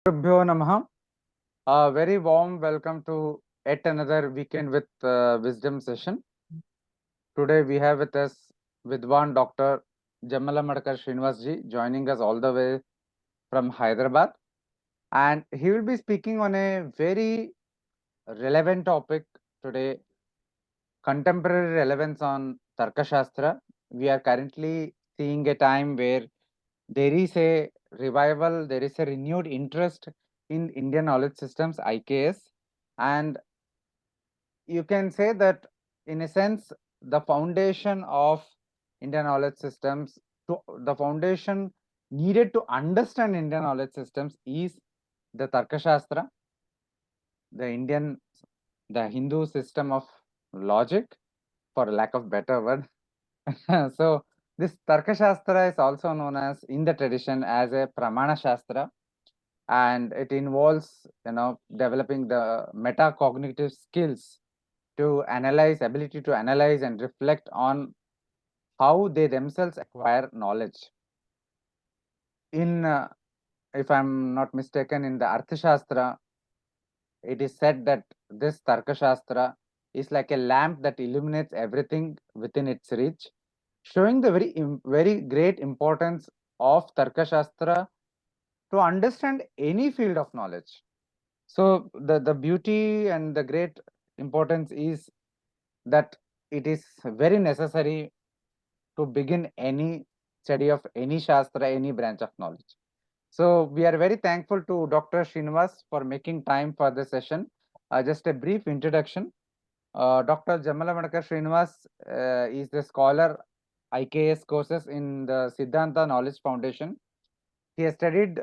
Shubhyo Namaha. A very warm welcome to yet another weekend with wisdom session. Today we have with us Vidwan Dr. Jammalamadaka Srinivas ji joining us all the way from Hyderabad, and he will be speaking on a very relevant topic today, contemporary relevance on Tarka Shastra. We are currently seeing a time where there is a revival, there is a renewed interest in Indian knowledge systems, IKS, and you can say that in a sense the foundation of Indian knowledge systems, to the foundation needed to understand Indian knowledge systems is the Tarka Shastra, the Hindu system of logic, for lack of better word. So this Tarka Shastra is also known as in the tradition as a Pramana Shastra, and it involves developing the metacognitive skills to analyze, ability to analyze and reflect on how they themselves acquire knowledge. In if I'm not mistaken, in the Arthashastra, it is said that this Tarka Shastra is like a lamp that illuminates everything within its reach, showing the very great importance of Tarka Shastra to understand any field of knowledge. So the beauty and the great importance is that it is very necessary to begin any study of any Shastra, any branch of knowledge. So we are very thankful to Dr. Srinivas for making time for this session. Just a brief introduction. Dr. Jammalamadaka Srinivas is the scholar IKS courses in the Siddhanta Knowledge Foundation. He has studied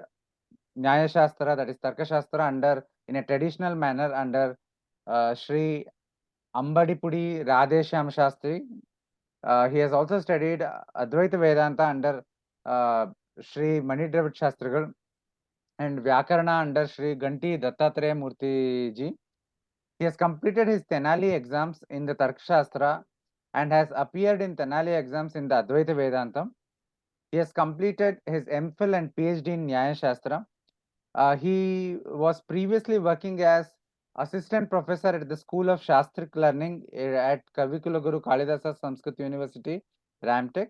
Nyaya Shastra, that is Tarka Shastra, under in a traditional manner under Sri Ambadipudi Radhesham Shastri. He has also studied Advaita Vedanta under Sri Manidravid Shastrigal and Vyakarana under Sri Ganti Dattatreya Murti ji. He has completed his Tenali exams in the Tarka Shastra and has appeared in Tenali exams in the Advaita Vedanta. He has completed his MPhil and PhD in Nyaya Shastra. He was previously working as assistant professor at the School of Shastric Learning at Kavikulaguru Kalidasa Sanskrit University, Ramtek.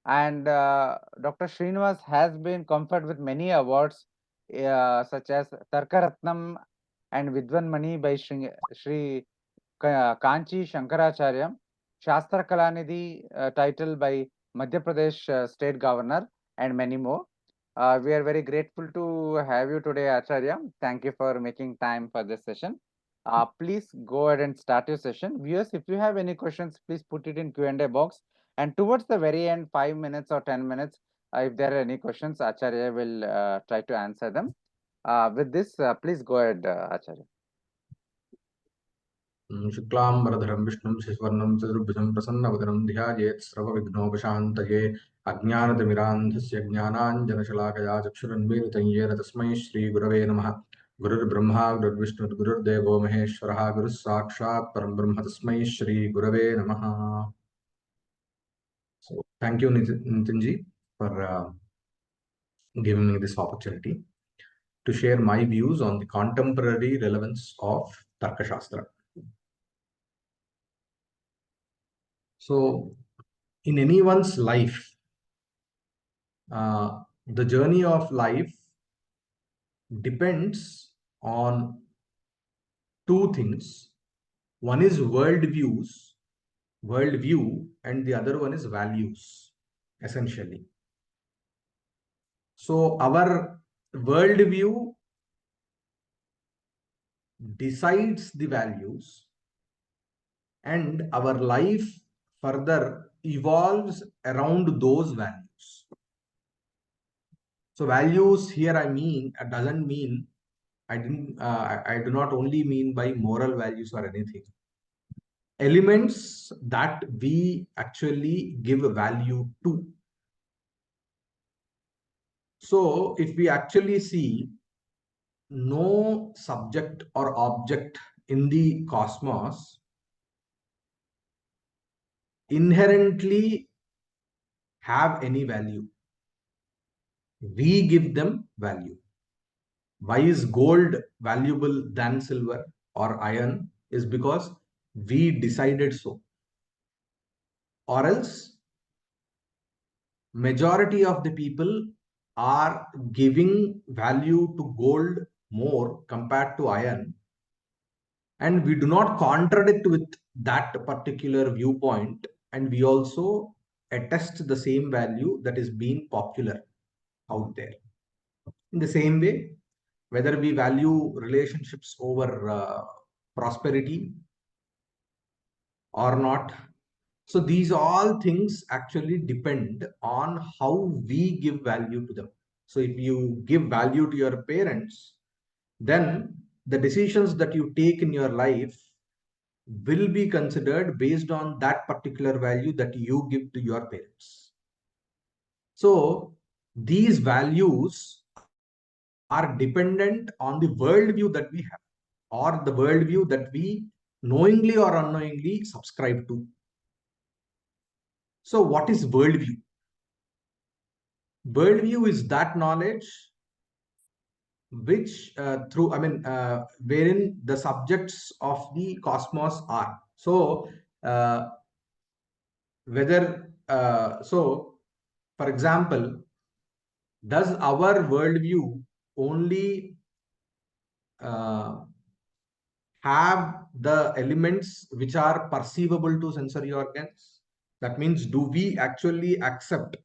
And Dr. Srinivas has been conferred with many awards such as Tarkaratnam and Vidwan Mani by Sri Kanchi Shankaracharya, Shastra Kalanidhi title by Madhya Pradesh State Governor, and many more. We are very grateful to have you today, Acharya. Thank you for making time for this session. Please go ahead and start your session. Viewers, if you have any questions, please put it in Q&A box. And towards the very end, 5 minutes or 10 minutes, if there are any questions, Acharya will try to answer them. With this, please go ahead, Acharya. शुक्लांबरधरं विष्णुं शशिवर्णं चतुर्भुजं प्रसन्नवदनं ध्यायेत् सर्वविघ्नोपशान्तये अज्ञानतिमिरान्धस्य ज्ञानाञ्जनशलाकया चक्षुरुन्मीलितं येन तस्मै श्रीगुरवे नमः। गुरुर्ब्रह्मा गुरुर्विष्णुर्गुरुर्देवो महेश्वरः गुरुः साक्षात् परं ब्रह्म तस्मै श्रीगुरवे नमः। So thank you Nitinji for giving me this opportunity to share my views on the contemporary relevance of Tarka Shastra. So, in anyone's life, the journey of life depends on two things. One is worldview, and the other one is values, essentially. So, our worldview decides the values, and our life further evolves around those values. So values here doesn't mean I do not only mean by moral values or anything. Elements that we actually give a value to. So if we actually see no subject or object in the cosmos inherently have any value, we give them value. Why is gold valuable than silver or iron? Is because we decided so. Or else, majority of the people are giving value to gold more compared to iron, and we do not contradict with that particular viewpoint, and we also attest the same value that is being popular out there. In the same way, whether we value relationships over prosperity or not, so these all things actually depend on how we give value to them. So if you give value to your parents, then the decisions that you take in your life will be considered based on that particular value that you give to your parents. So these values are dependent on the worldview that we have, or the worldview that we knowingly or unknowingly subscribe to. So what is worldview? Worldview is that knowledge which wherein the subjects of the cosmos are. So for example, does our worldview only uh, have the elements which are perceivable to sensory organs? That means, do we actually accept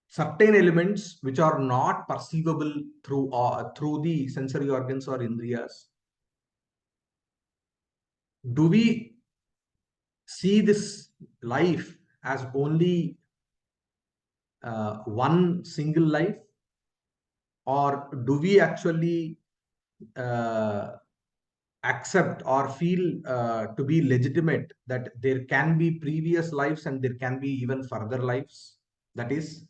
certain elements which are not perceivable through the sensory organs or indriyas? Do we see this life as only one single life, or do we actually uh, accept or feel to be legitimate that there can be previous lives and there can be even further lives? That is,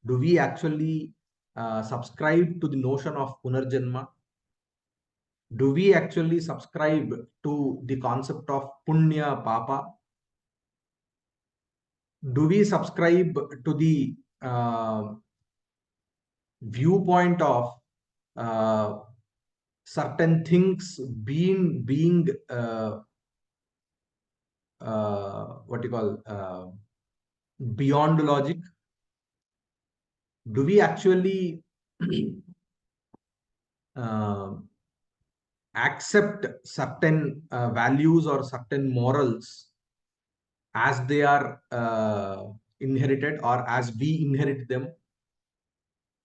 do we actually subscribe to the notion of punarjanma? Do we actually subscribe to the concept of punya papa? Do we subscribe to the viewpoint of uh, certain things being what you call beyond logic? Do we actually uh, accept certain values or certain morals as they are inherited or as we inherit them,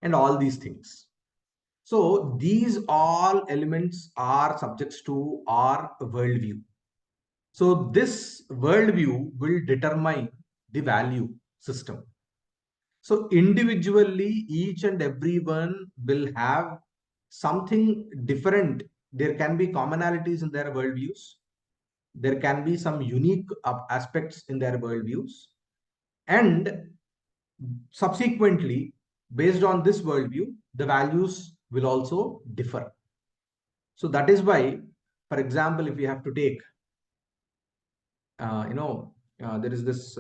and all these things? So these all elements are subjects to our worldview. So this worldview will determine the value system. So individually, each and everyone will have something different. There can be commonalities in their worldviews. There can be some unique aspects in their worldviews. And subsequently, based on this worldview, the values will also differ. So that is why, for example, if we have to take, there is this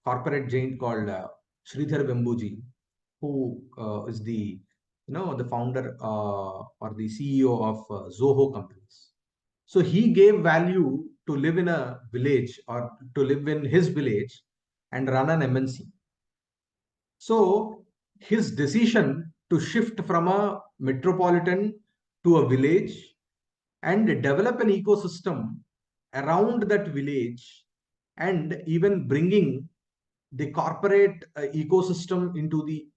corporate giant called Sridhar Vembuji, who is the founder or the CEO of Zoho companies. So he gave value to live in a village or to live in his village and run an MNC. So his decision to shift from a metropolitan to a village and develop an ecosystem around that village, and even bringing the corporate ecosystem into the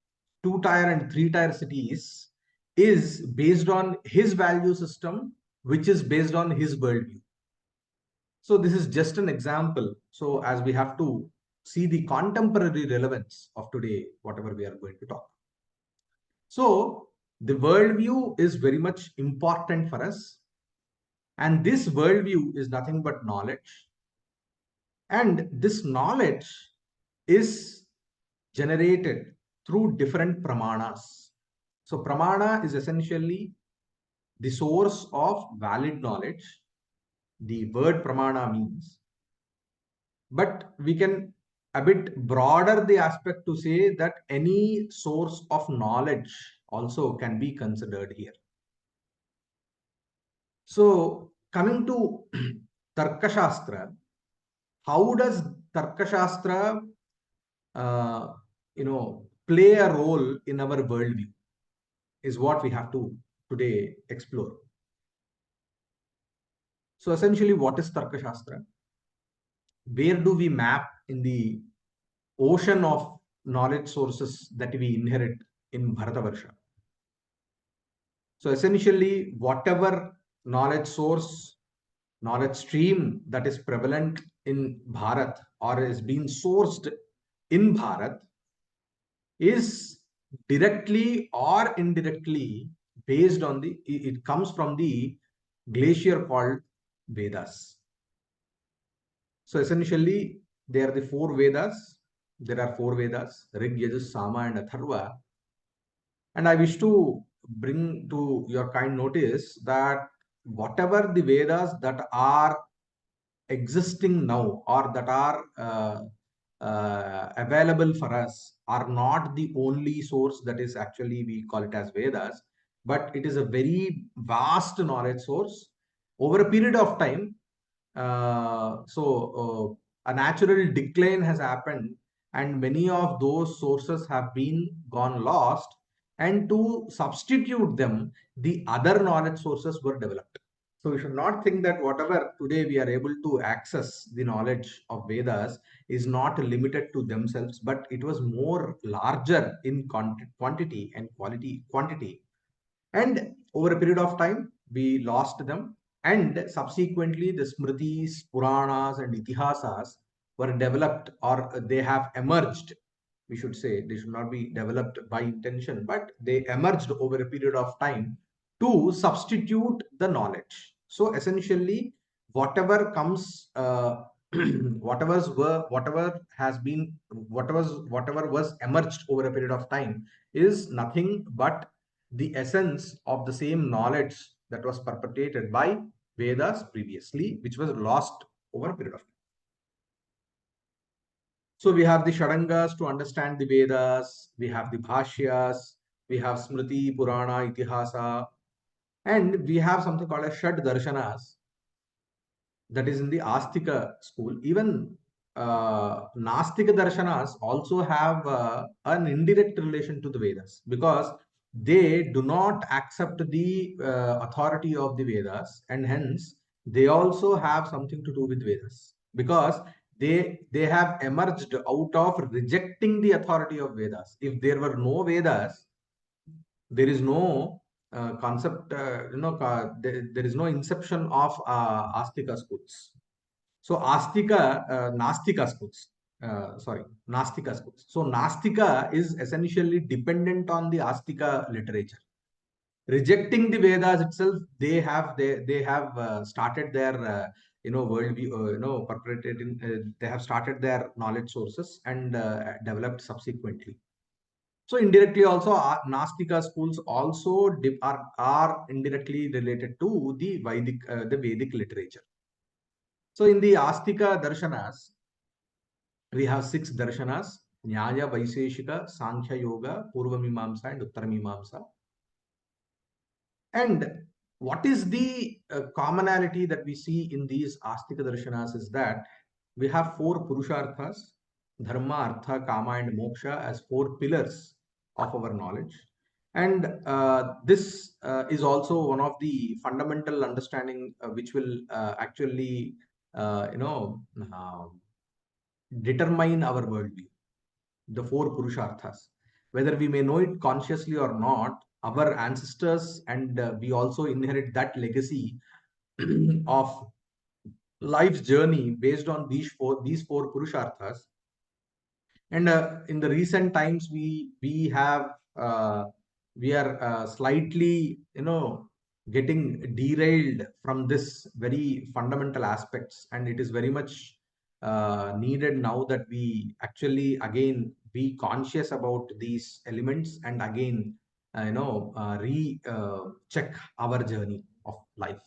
2-tier and 3-tier cities, is based on his value system, which is based on his worldview. So this is just an example. So as we have to see the contemporary relevance of today, whatever we are going to talk. So the worldview is very much important for us. And this worldview is nothing but knowledge. And this knowledge is generated through different pramanas. So pramana is essentially the source of valid knowledge. The word pramana means, but we can a bit broader the aspect to say that any source of knowledge also can be considered here. So coming to Tarka Shastra, how does Tarka Shastra play a role in our worldview is what we have to today explore. So essentially, what is Tarka Shastra? Where do we map in the ocean of knowledge sources that we inherit in Bharatavarsha? So essentially, whatever knowledge source, knowledge stream that is prevalent in Bharat or is being sourced in Bharat is directly or indirectly based on it comes from the glacier called Vedas. So essentially, they are the four Vedas. There are four Vedas: Rig, Yajus, Sama, and Atharva. And I wish to bring to your kind notice that whatever the Vedas that are existing now or that are available for us are not the only source that is actually we call it as Vedas, but it is a very vast knowledge source over a period of time. A natural decline has happened, and many of those sources have been gone lost. And to substitute them, the other knowledge sources were developed. So we should not think that whatever today we are able to access the knowledge of Vedas is not limited to themselves, but it was more larger in quantity and quantity. And over a period of time, we lost them. And subsequently, the Smritis, Puranas, and Itihasas were developed or they have emerged. We should say they should not be developed by intention, but they emerged over a period of time to substitute the knowledge. So essentially, whatever comes, whatever has been, whatever was emerged over a period of time is nothing but the essence of the same knowledge that was perpetrated by Vedas previously, which was lost over a period of time. So we have the Sharangas to understand the Vedas, we have the Bhashyas, we have Smriti, Purana, Itihasa, and we have something called as Shad Darshanas, that is in the Astika school. Even Nastika Darshanas also have an indirect relation to the Vedas because they do not accept the authority of the Vedas, and hence they also have something to do with Vedas because they have emerged out of rejecting the authority of Vedas. If there were no Vedas, there is no concept, there is no inception of Astika schools. So Nastika schools, Nastika schools. So Nastika is essentially dependent on the Astika literature. Rejecting the Vedas itself, they have started their worldview, they have started their knowledge sources and developed subsequently. So indirectly also, Nastika schools also are indirectly related to the Vedic literature. So in the Astika darshanas, we have 6 darshanas: Nyaya, Vaiseshika, Sankhya Yoga, Purva Mimamsa, and Uttara Mimamsa. And what is the commonality that we see in these Astika darshanas is that we have 4 Purusharthas: Dharma, Artha, Kama, and Moksha as 4 pillars of our knowledge. And this is also one of the fundamental understanding which will actually, determine our worldview, the 4 Purusharthas. Whether we may know it consciously or not, our ancestors and we also inherit that legacy of life's journey based on these four Purusharthas. And in the recent times, we are slightly, getting derailed from this very fundamental aspects, and it is very much needed now that we actually again be conscious about these elements and again, check our journey of life.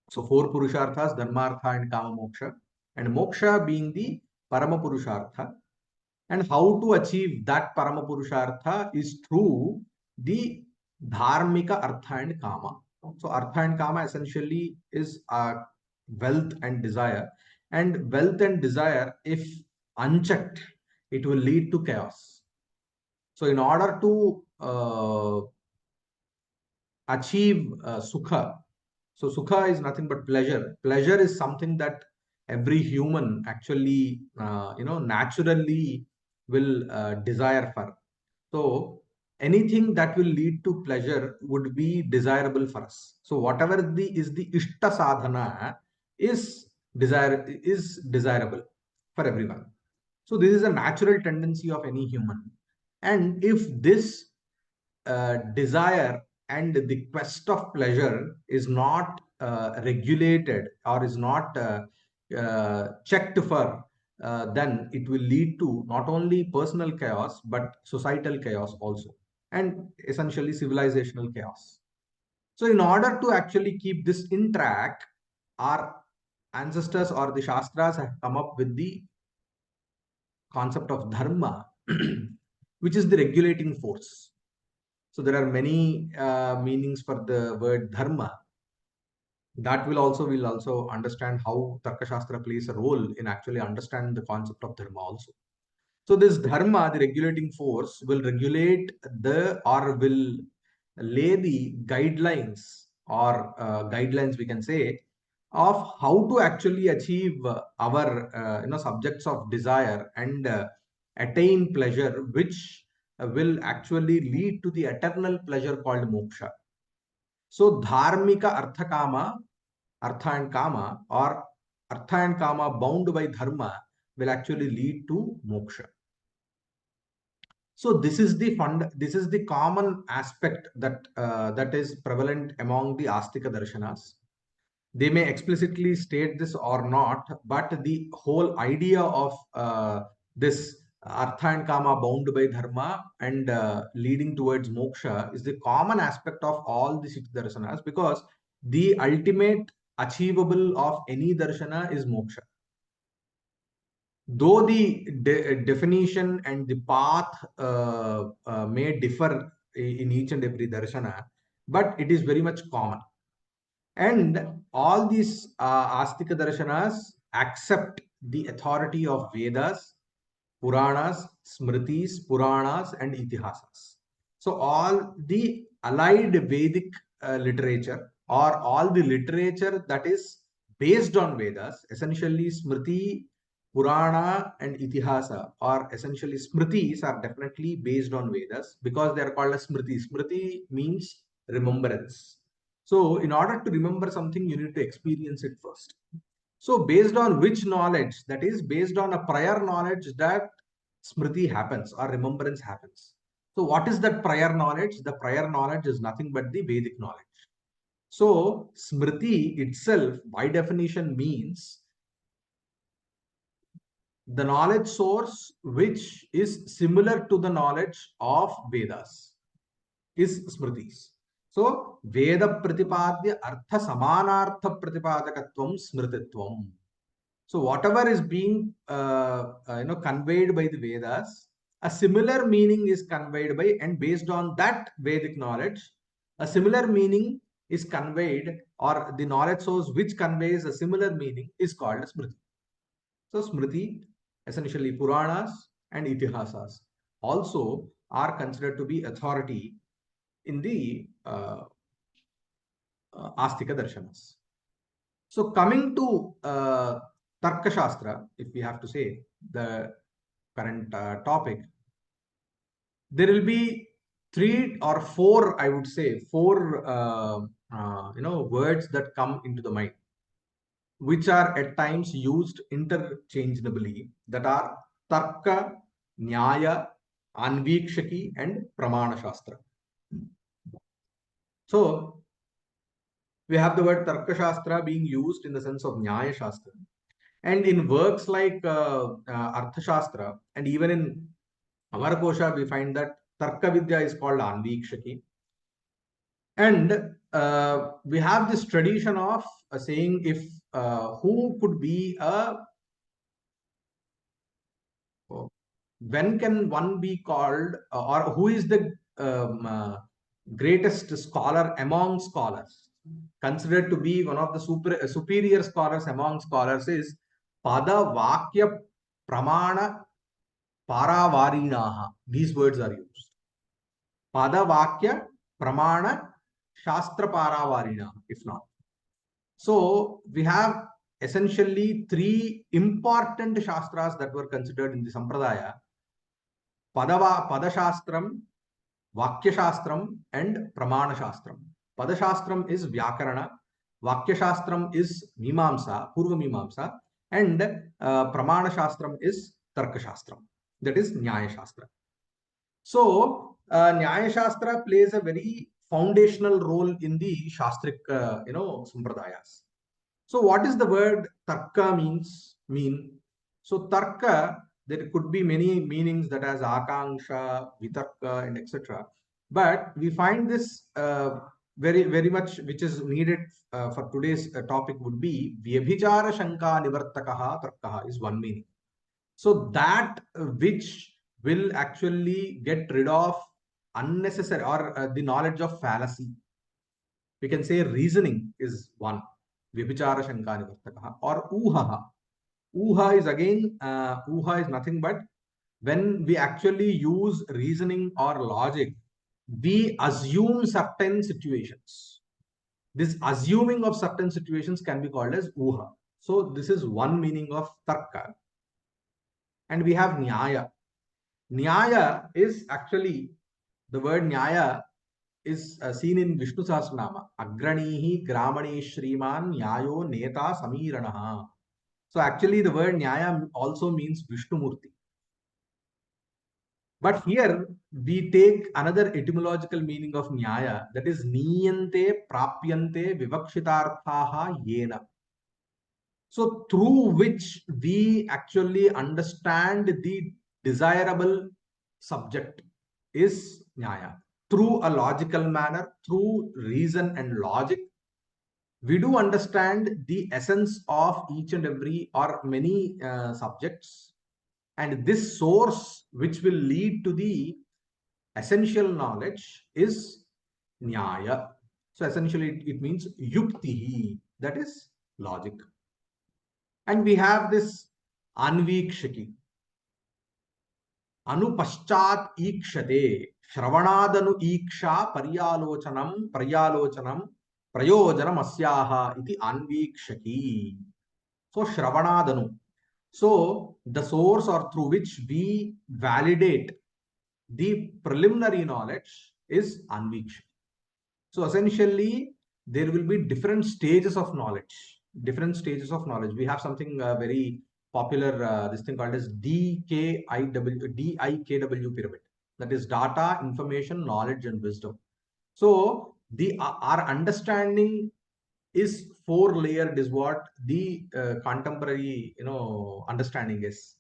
So 4 Purusharthas: Dharmartha and Kama Moksha, and Moksha being the Parama Purushartha. And how to achieve that Parama Purushartha is through the dharmika, artha and kama. So artha and kama essentially is wealth and desire. And wealth and desire, if unchecked, it will lead to chaos. So in order to achieve sukha, so sukha is nothing but pleasure. Pleasure is something that every human actually, naturally will desire for. So anything that will lead to pleasure would be desirable for us. So whatever the ishta sadhana is desirable for everyone. So this is a natural tendency of any human. And if this desire and the quest of pleasure is not regulated or is not checked for, then it will lead to not only personal chaos but societal chaos also, and essentially civilizational chaos. So in order to actually keep this in track, our ancestors or the shastras have come up with the concept of dharma, which is the regulating force. So there are many meanings for the word dharma. That will also understand how Tarka Shastra plays a role in actually understanding the concept of dharma also. So this dharma, the regulating force, will regulate or will lay the guidelines or guidelines, we can say, of how to actually achieve our subjects of desire and attain pleasure, which will actually lead to the eternal pleasure called moksha. So dharmika artha and kama, or artha and kama bound by dharma, will actually lead to moksha. So this is the common aspect that is prevalent among the Astika darshanas. They may explicitly state this or not, but the whole idea of this artha and kama bound by dharma and leading towards moksha is the common aspect of all the six darshanas, because the ultimate achievable of any darshana is moksha. Though the definition and the path may differ in each and every darshana, but it is very much common. And all these Astika darshanas accept the authority of Vedas, Puranas, Smritis, Puranas, and Itihasas. So all the allied Vedic literature, or all the literature that is based on Vedas, essentially Smriti, Purana, and Itihasa, or essentially Smritis, are definitely based on Vedas because they are called as Smriti. Smriti means remembrance. So in order to remember something, you need to experience it first. So based on which knowledge? That is based on a prior knowledge that smriti happens or remembrance happens. So what is that prior knowledge? The prior knowledge is nothing but the Vedic knowledge. So smriti itself by definition means the knowledge source which is similar to the knowledge of Vedas is smritis. So Veda Pratipadya Artha Samanartha Pratipadakatvam Smrititvam. So whatever is being conveyed by the Vedas, a similar meaning is conveyed by, and based on that Vedic knowledge, a similar meaning is conveyed, or the knowledge source which conveys a similar meaning is called Smriti. So Smriti, essentially Puranas and Itihasas, also are considered to be authority in the Astika darshanas. So coming to Tarka Shastra, if we have to say the current topic, there will be three or four, I would say, four words that come into the mind, which are at times used interchangeably. That are Tarka, Nyaya, Anvikshiki, and Pramana Shastra. So we have the word Tarka Shastra being used in the sense of Nyaya Shastra. And in works like Arthashastra, and even in Amarakosha, we find that Tarka Vidya is called Anvikshiki. And we have this tradition of saying if who could be when can one be called, or who is the greatest scholar among scholars, considered to be one of the superior scholars among scholars, is Pada Vakya Pramana Paravarinaha. These words are used. Pada Vakya Pramana Shastra Paravarinaha, if not. So we have essentially three important shastras that were considered in the Sampradaya: Padashastram, Vakyashastram, and Pramana Shastram. Padashastram is Vyakarana, Vakyashastram is Mimamsa, Purva Mimamsa, and Pramana Shastram is Tarka Shastra, that is Nyaya Shastra. So Nyaya Shastra plays a very foundational role in the Shastric, Sampradayas. So what is the word Tarka mean? So Tarka, there could be many meanings, that has Akanksha, Vitarka, and etc. But we find this very much, which is needed for today's topic, would be Vyabhichara Shanka Nivartakaha Tarkaha is one meaning. So that which will actually get rid of unnecessary, or the knowledge of fallacy. We can say reasoning is one. Vyabhichara Shanka Nivartakaha, or Uhaha. Uha is again, Uha is nothing but when we actually use reasoning or logic, we assume certain situations. This assuming of certain situations can be called as Uha. So this is one meaning of Tarka. And we have Nyaya. Nyaya is actually, the word Nyaya is seen in Vishnu Sahasranama. Agranihi Gramani Shriman Nyayo Neta Samiranaha. So actually the word Nyaya also means Vishnumurti. But here we take another etymological meaning of Nyaya, that is Niyante Prapyante Vivakshitarthaha Yena. So through which we actually understand the desirable subject is Nyaya. Through a logical manner, through reason and logic, we do understand the essence of each and every or many subjects, and this source which will lead to the essential knowledge is Nyaya. So essentially it means Yukti, that is logic. And we have this Anvikshiki. Anupaschat ikshate Shravanadanu iksha Paryalochanam Prayojanam asyaha iti Anvikshaki. So Shravanadanu. So the source or through which we validate the preliminary knowledge is Anvikshaki. So essentially, there will be different stages of knowledge. Different stages of knowledge. We have something very popular, this thing called as DIKW pyramid. That is data, information, knowledge, and wisdom. So our understanding is four-layered, is what the contemporary understanding is.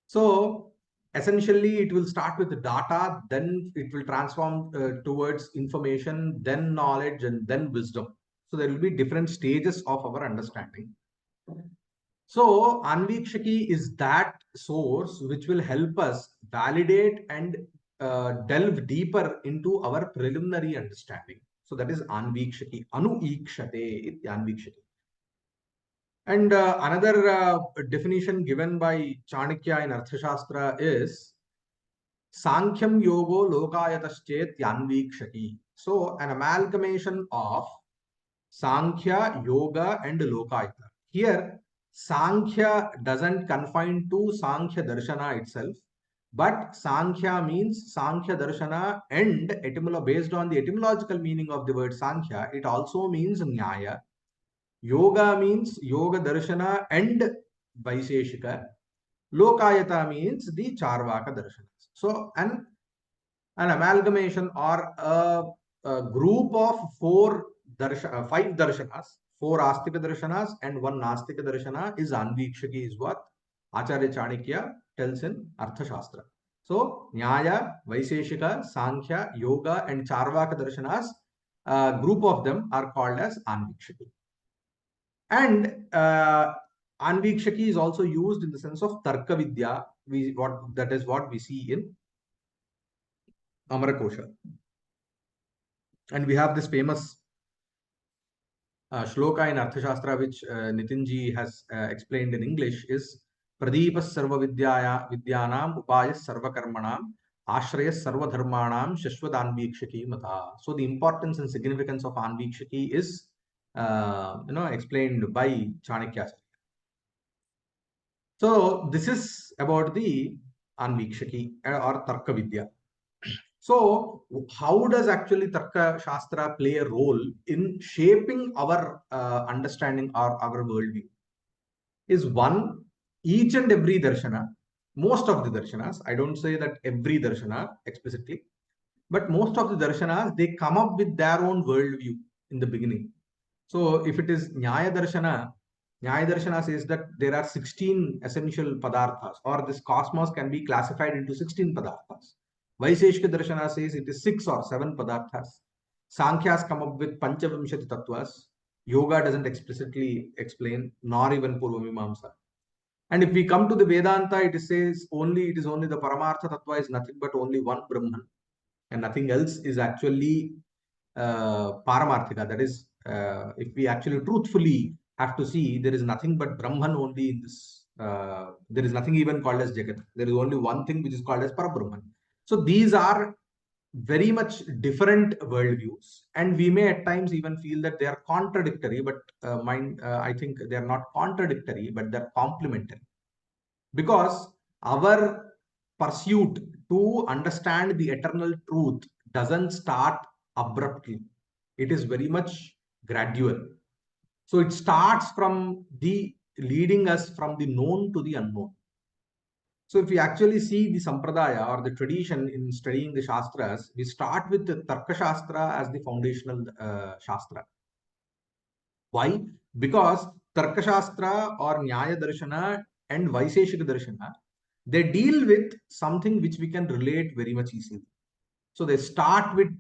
So essentially it will start with the data, then it will transform towards information, then knowledge, and then wisdom. So there will be different stages of our understanding. So Anvikshaki is that source which will help us validate and delve deeper into our preliminary understanding. So that is Anvikshaki. Anu ikshate Anvikshaki. And another definition given by Chanakya in Arthashastra is Sankhyam Yogo Lokayataschet Yanvikshaki. So an amalgamation of Sankhya, Yoga, and Lokayata. Here, Sankhya doesn't confine to Sankhya Darshana itself, but Sankhya means Sankhya Darshana, and based on the etymological meaning of the word Sankhya, it also means Nyaya. Yoga means Yoga Darshana and Vaiseshika. Lokayata means the Charvaka Darshanas. So an amalgamation or a group of five darshanas, four Astika darshanas and one Nastika darshana is Anvikshaki, is what Acharya Chanakya tells in Arthashastra. So Nyaya, Vaiseshika, Sankhya, Yoga, and Charvaka darshanas, group of them are called as Anvikshaki. And Anvikshaki is also used in the sense of Tarka Vidya. That is what we see in Amarakosha. And we have this famous shloka in Arthashastra, which Nitinji has explained in English, is Pradipas Sarva Vidyanam Upayas Sarva Karmanam Ashrayas Sarva Dharmanam Shashwat Anvikshiki Mata. So the importance and significance of Anvikshiki is explained by Chanakya. So this is about the Anvikshaki or Tarka Vidya. So, how does actually Tarka Shastra play a role in shaping our understanding or our worldview? Is one, each and every darshana, most of the darshanas, I don't say that every darshana explicitly, but most of the darshanas, they come up with their own worldview in the beginning. So, if it is Nyaya Darshana says that there are 16 essential padarthas, or this cosmos can be classified into 16 padarthas. Vaiseshika Darshana says it is 6 or 7 padarthas. Sankhyas come up with Panchavimshati Tattvas. Yoga doesn't explicitly explain, nor even Purvamimamsa. And if we come to the Vedanta, it says it is only the Paramartha Tattva is nothing but only one Brahman, and nothing else is actually Paramarthika. That is, if we actually truthfully have to see, there is nothing but Brahman only in this. There is nothing even called as Jagat. There is only one thing which is called as Parabrahman. So these are very much different worldviews, and we may at times even feel that they are contradictory, but I think they are not contradictory, but they're complementary, because our pursuit to understand the eternal truth doesn't start abruptly. It is very much gradual. So it starts from the leading us from the known to the unknown. So if we actually see the sampradaya or the tradition in studying the shastras, we start with the Tarka Shastra as the foundational shastra. Why? Because Tarka Shastra or Nyaya Darshana and Vaiseshika Darshana, they deal with something which we can relate very much easily. So they start with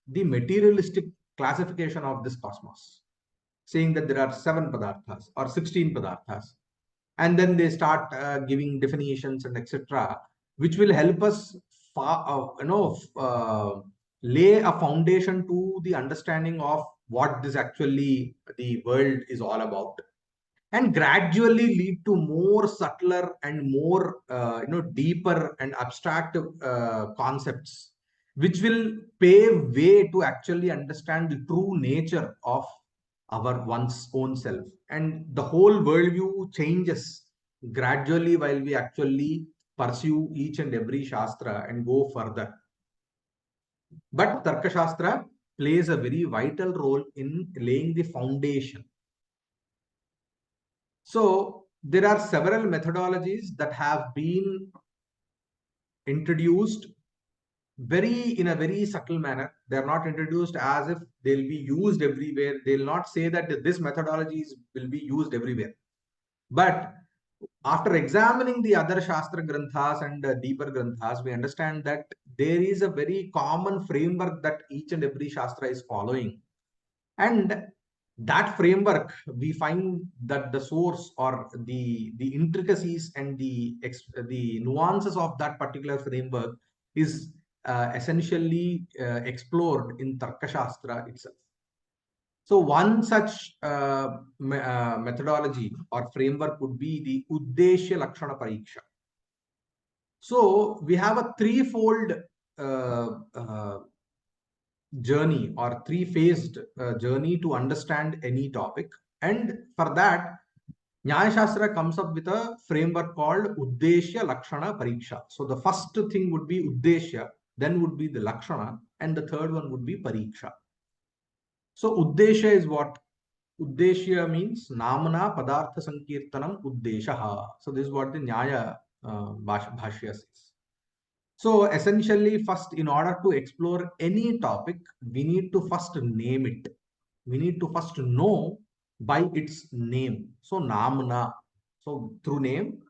the materialistic classification of this cosmos, saying that there are 7 padarthas or 16 padarthas. And then they start giving definitions and etc., which will help us lay a foundation to the understanding of what this actually the world is all about, and gradually lead to more subtler and more deeper and abstract concepts, which will pave way to actually understand the true nature of our one's own self, and the whole worldview changes gradually while we actually pursue each and every shastra and go further. But Tarka Shastra plays a very vital role in laying the foundation. So there are several methodologies that have been introduced in a very subtle manner. They are not introduced as if they'll be used everywhere. They'll not say that this methodology will be used everywhere. But after examining the other Shastra Granthas and deeper Granthas, we understand that there is a very common framework that each and every Shastra is following. And that framework, we find that the source or the intricacies and the nuances of that particular framework is essentially explored in Tarka Shastra itself. So one such methodology or framework would be the Uddeshya Lakshana Pariksha. So we have a threefold journey or three-phased journey to understand any topic. And for that, Nyaya Shastra comes up with a framework called Uddeshya Lakshana Pariksha. So the first thing would be Uddeshya, then would be the Lakshana, and the third one would be Pariksha. So Uddeshya is what? Uddeshya means Namana Padartha Sankirtanam Uddeshaha. So this is what the Nyaya Bhashya says. So essentially, first, in order to explore any topic, we need to first name it. We need to first know by its name. So Namana. So through name,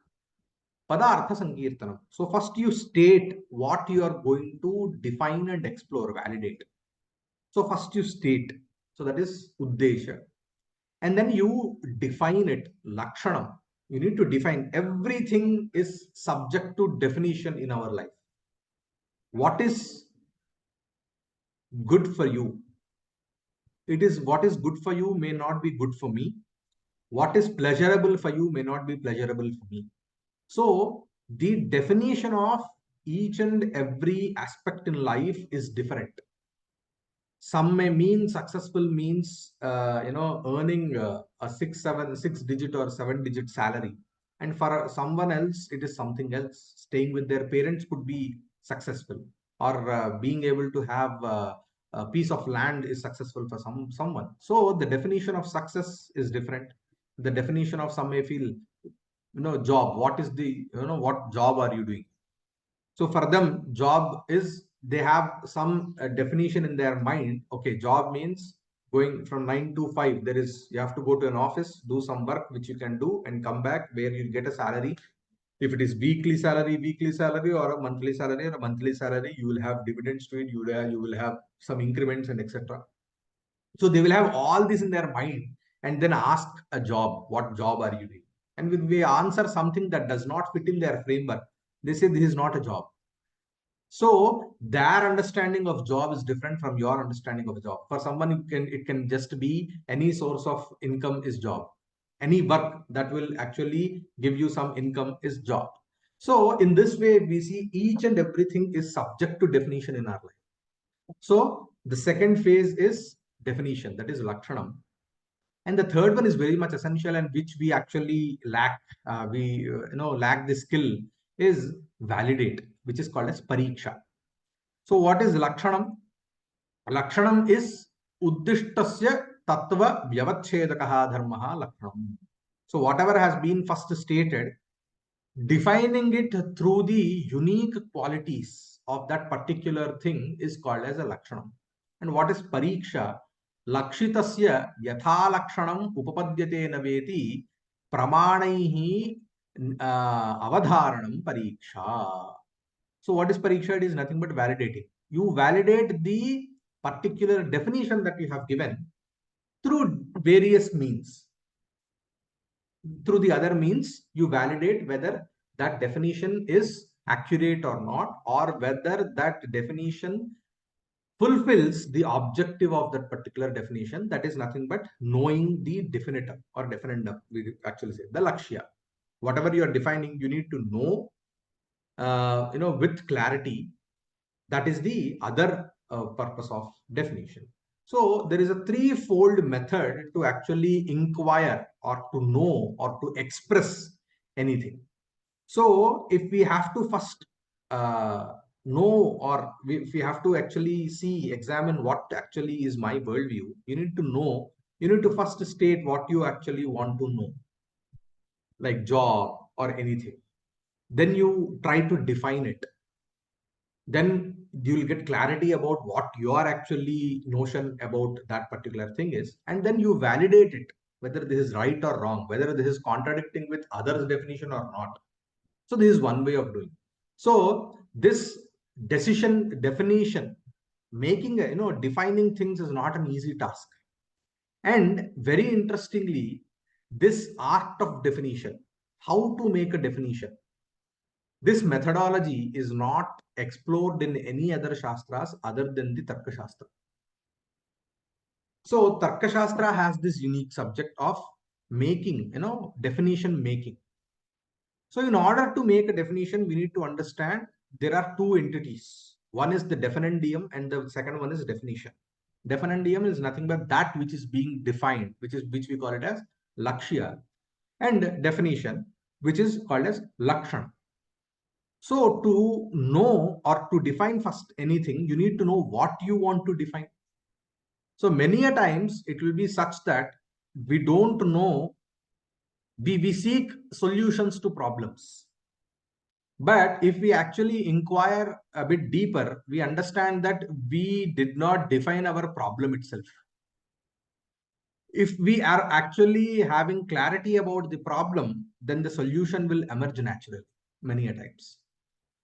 Padartha Sankirtanam. So first you state what you are going to define and explore, validate. So first you state. So that is Uddesha. And then you define it, Lakshanam. You need to define. Everything is subject to definition in our life. What is good for you? It is what is good for you may not be good for me. What is pleasurable for you may not be pleasurable for me. So the definition of each and every aspect in life is different. Some may mean successful means earning a 6 digit or 7 digit salary, and for someone else it is something else. Staying with their parents could be successful, or being able to have a piece of land is successful for someone. So the definition of success is different. The definition of some may feel, job, what is the, what job are you doing? So for them, job is, they have some definition in their mind. Okay, job means going from 9 to 5. There is, you have to go to an office, do some work which you can do, and come back where you get a salary. If it is weekly salary, or a monthly salary, you will have dividends to it. You will have some increments and etc. So they will have all this in their mind, and then ask a job, what job are you doing? And when we answer something that does not fit in their framework, they say this is not a job. So their understanding of job is different from your understanding of a job. For someone, it can just be any source of income is job. Any work that will actually give you some income is job. So in this way, we see each and everything is subject to definition in our life. So the second phase is definition, that is lakshanam. And the third one is very much essential, and which we actually lack. We lack the skill, is validate, which is called as pariksha. So what is lakshanam? Lakshanam is uddishtasya tattva vyavachedakaha dharmaha lakshanam. So whatever has been first stated, defining it through the unique qualities of that particular thing is called as a lakshanam. And what is pariksha? Lakshitasya yatha lakshanam upapadyate naveti pramanaihi avadharanam pariksha. So what is pariksha? It is nothing but validating. You validate the particular definition that you have given through various means. Through the other means, you validate whether that definition is accurate or not, or whether that definition fulfills the objective of that particular definition. That is nothing but knowing the definitive or definendum. We actually say the lakshya. Whatever you are defining, you need to know, with clarity. That is the other purpose of definition. So there is a threefold method to actually inquire or to know or to express anything. So if we have to first know, or if we have to actually examine what actually is my worldview, you need to know, you need to first state what you actually want to know, like job or anything. Then you try to define it. Then you will get clarity about what your actually notion about that particular thing is, and then you validate it, whether this is right or wrong, whether this is contradicting with others' definition or not. So this is one way of doing. So this definition making, defining things is not an easy task. And very interestingly, this art of definition, how to make a definition, this methodology is not explored in any other shastras other than the Tarka Shastra. So Tarka Shastra has this unique subject of making, definition making. So in order to make a definition, we need to understand there are two entities. One is the definendium and the second one is definition. Definendium is nothing but that which is being defined, which we call it as lakshya, and definition, which is called as lakshana. So to know or to define first anything, you need to know what you want to define. So many a times it will be such that we don't know, we seek solutions to problems. But if we actually inquire a bit deeper, we understand that we did not define our problem itself. If we are actually having clarity about the problem, then the solution will emerge naturally many a times.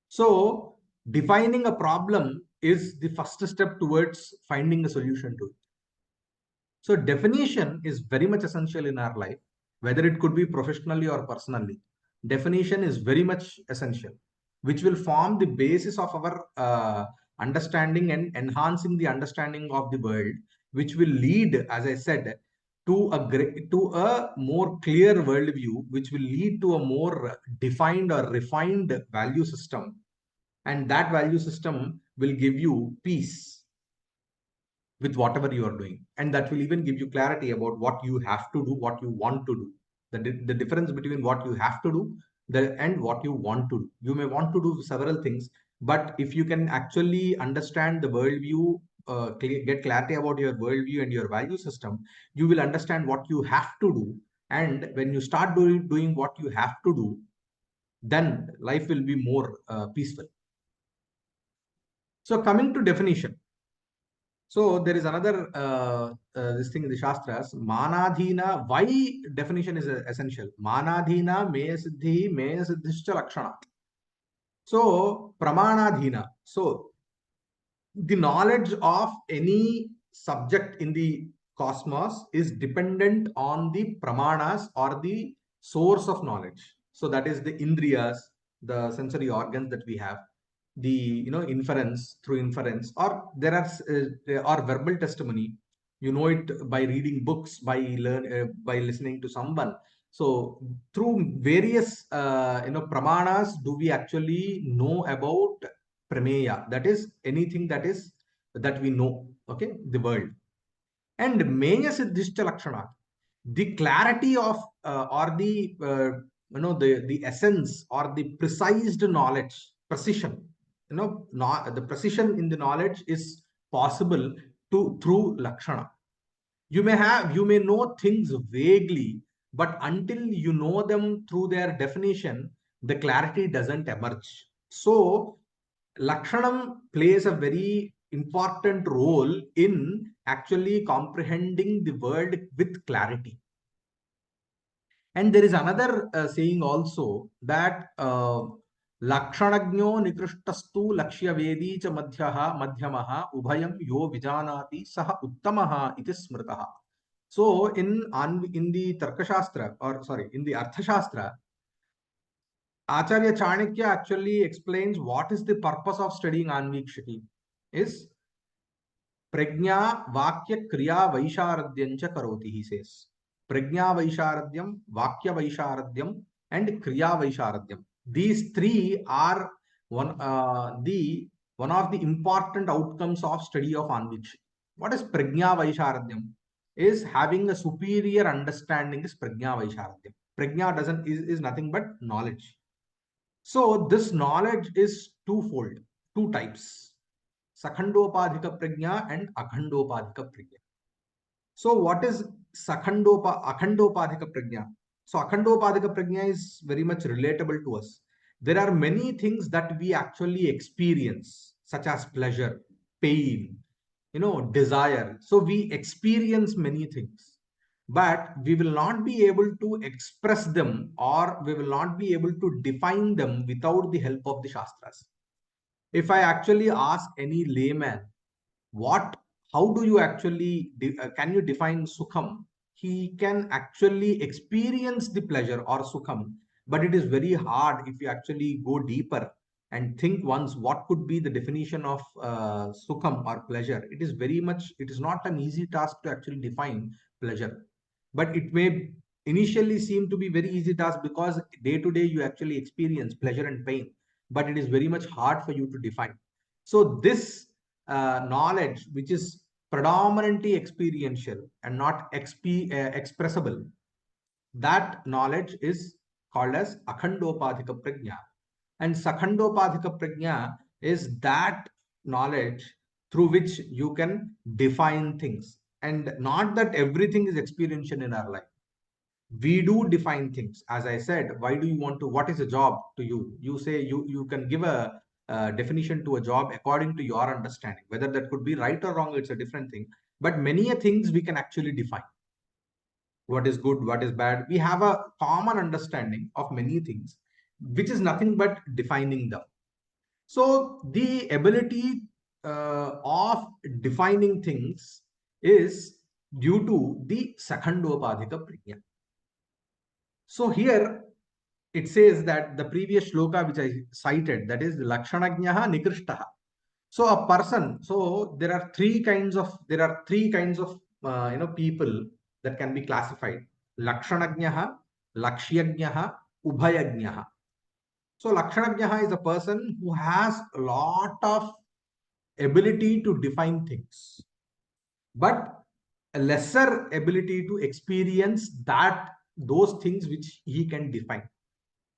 So defining a problem is the first step towards finding a solution to it. So definition is very much essential in our life, whether it could be professionally or personally. Definition is very much essential, which will form the basis of our understanding and enhancing the understanding of the world which will lead, as I said, to a more clear worldview, which will lead to a more defined or refined value system. And that value system will give you peace with whatever you are doing. And that will even give you clarity about what you have to do, what you want to do. The difference between what you have to do and what you want to do. You may want to do several things, but if you can actually understand the worldview, get clarity about your worldview and your value system, you will understand what you have to do. And when you start doing what you have to do, then life will be more peaceful. So coming to definition. So there is another this thing in the Shastras, Manadhina. Why definition is essential? Manadhina Meya Siddhi Meya Siddhischa Lakshana. So Pramanadhina. So the knowledge of any subject in the cosmos is dependent on the pramanas or the source of knowledge. So that is the indriyas, the sensory organs that we have, the inference through inference, or there are or verbal testimony. You know it by reading books, by listening to someone. So through various pramanas do we actually know about prameya, that is anything that we know, okay, the world. And meya siddhishta lakshana, the clarity of or the essence or the precise knowledge, precision, the precision in the knowledge is possible through lakshana. You may know things vaguely, but until you know them through their definition, the clarity doesn't emerge. So lakshanam plays a very important role in actually comprehending the world with clarity. And there is another saying also that lakshanagno nikrishtastu lakshyavedi cha madhyamaha ubhayam yo vijanati saha uttamaha iti smritaha. So in the Tarka Shastra, or sorry, in the Arthashastra, Acharya Chanakya actually explains what is the purpose of studying Anvikshiki is prajna vakya kriya vaisharadyamcha karoti, he says. Prajna vaisharadyam, vakya vaisharadyam, and kriya vaisharadyam. These three are one of the important outcomes of study of Anvikshiki. What is prajna vaisharadyam? Is having a superior understanding is prajna vaisharadyam. Prajna is nothing but knowledge. So this knowledge is twofold, two types: Sakhandopadhika prajna and Akhandopadhika prajna. So what is Akhandopadhika prajna? So Akhandopadhika prajna is very much relatable to us. There are many things that we actually experience, such as pleasure, pain, desire. So we experience many things, but we will not be able to express them, or we will not be able to define them without the help of the Shastras. If I actually ask any layman, what how do you actually can you define sukham, he can actually experience the pleasure or sukham, but it is very hard if you actually go deeper and think once what could be the definition of sukham or pleasure. It is not an easy task to actually define pleasure, but it may initially seem to be very easy task because day to day you actually experience pleasure and pain, but it is very much hard for you to define. So this knowledge, which is predominantly experiential and not expressible, that knowledge is called as Akhandopadhika Prajna. And Sakhandopadhika Prajna is that knowledge through which you can define things. And not that everything is experiential in our life. We do define things. As I said, why do you want to, what is a job to you? You say you can give a definition to a job according to your understanding. Whether that could be right or wrong, it's a different thing. But many things we can actually define. What is good, what is bad. We have a common understanding of many things, which is nothing but defining them. So the ability of defining things is due to the Sakhandopadhika Prajna. So here it says that the previous shloka which I cited, that is Lakshanagnaha Nikrishtaha. So a person, so there are three kinds of people that can be classified: Lakshanajnaha, Lakshyajnaha, Ubhayajnaha. So Lakshanajnaha is a person who has a lot of ability to define things, but a lesser ability to experience those things which he can define.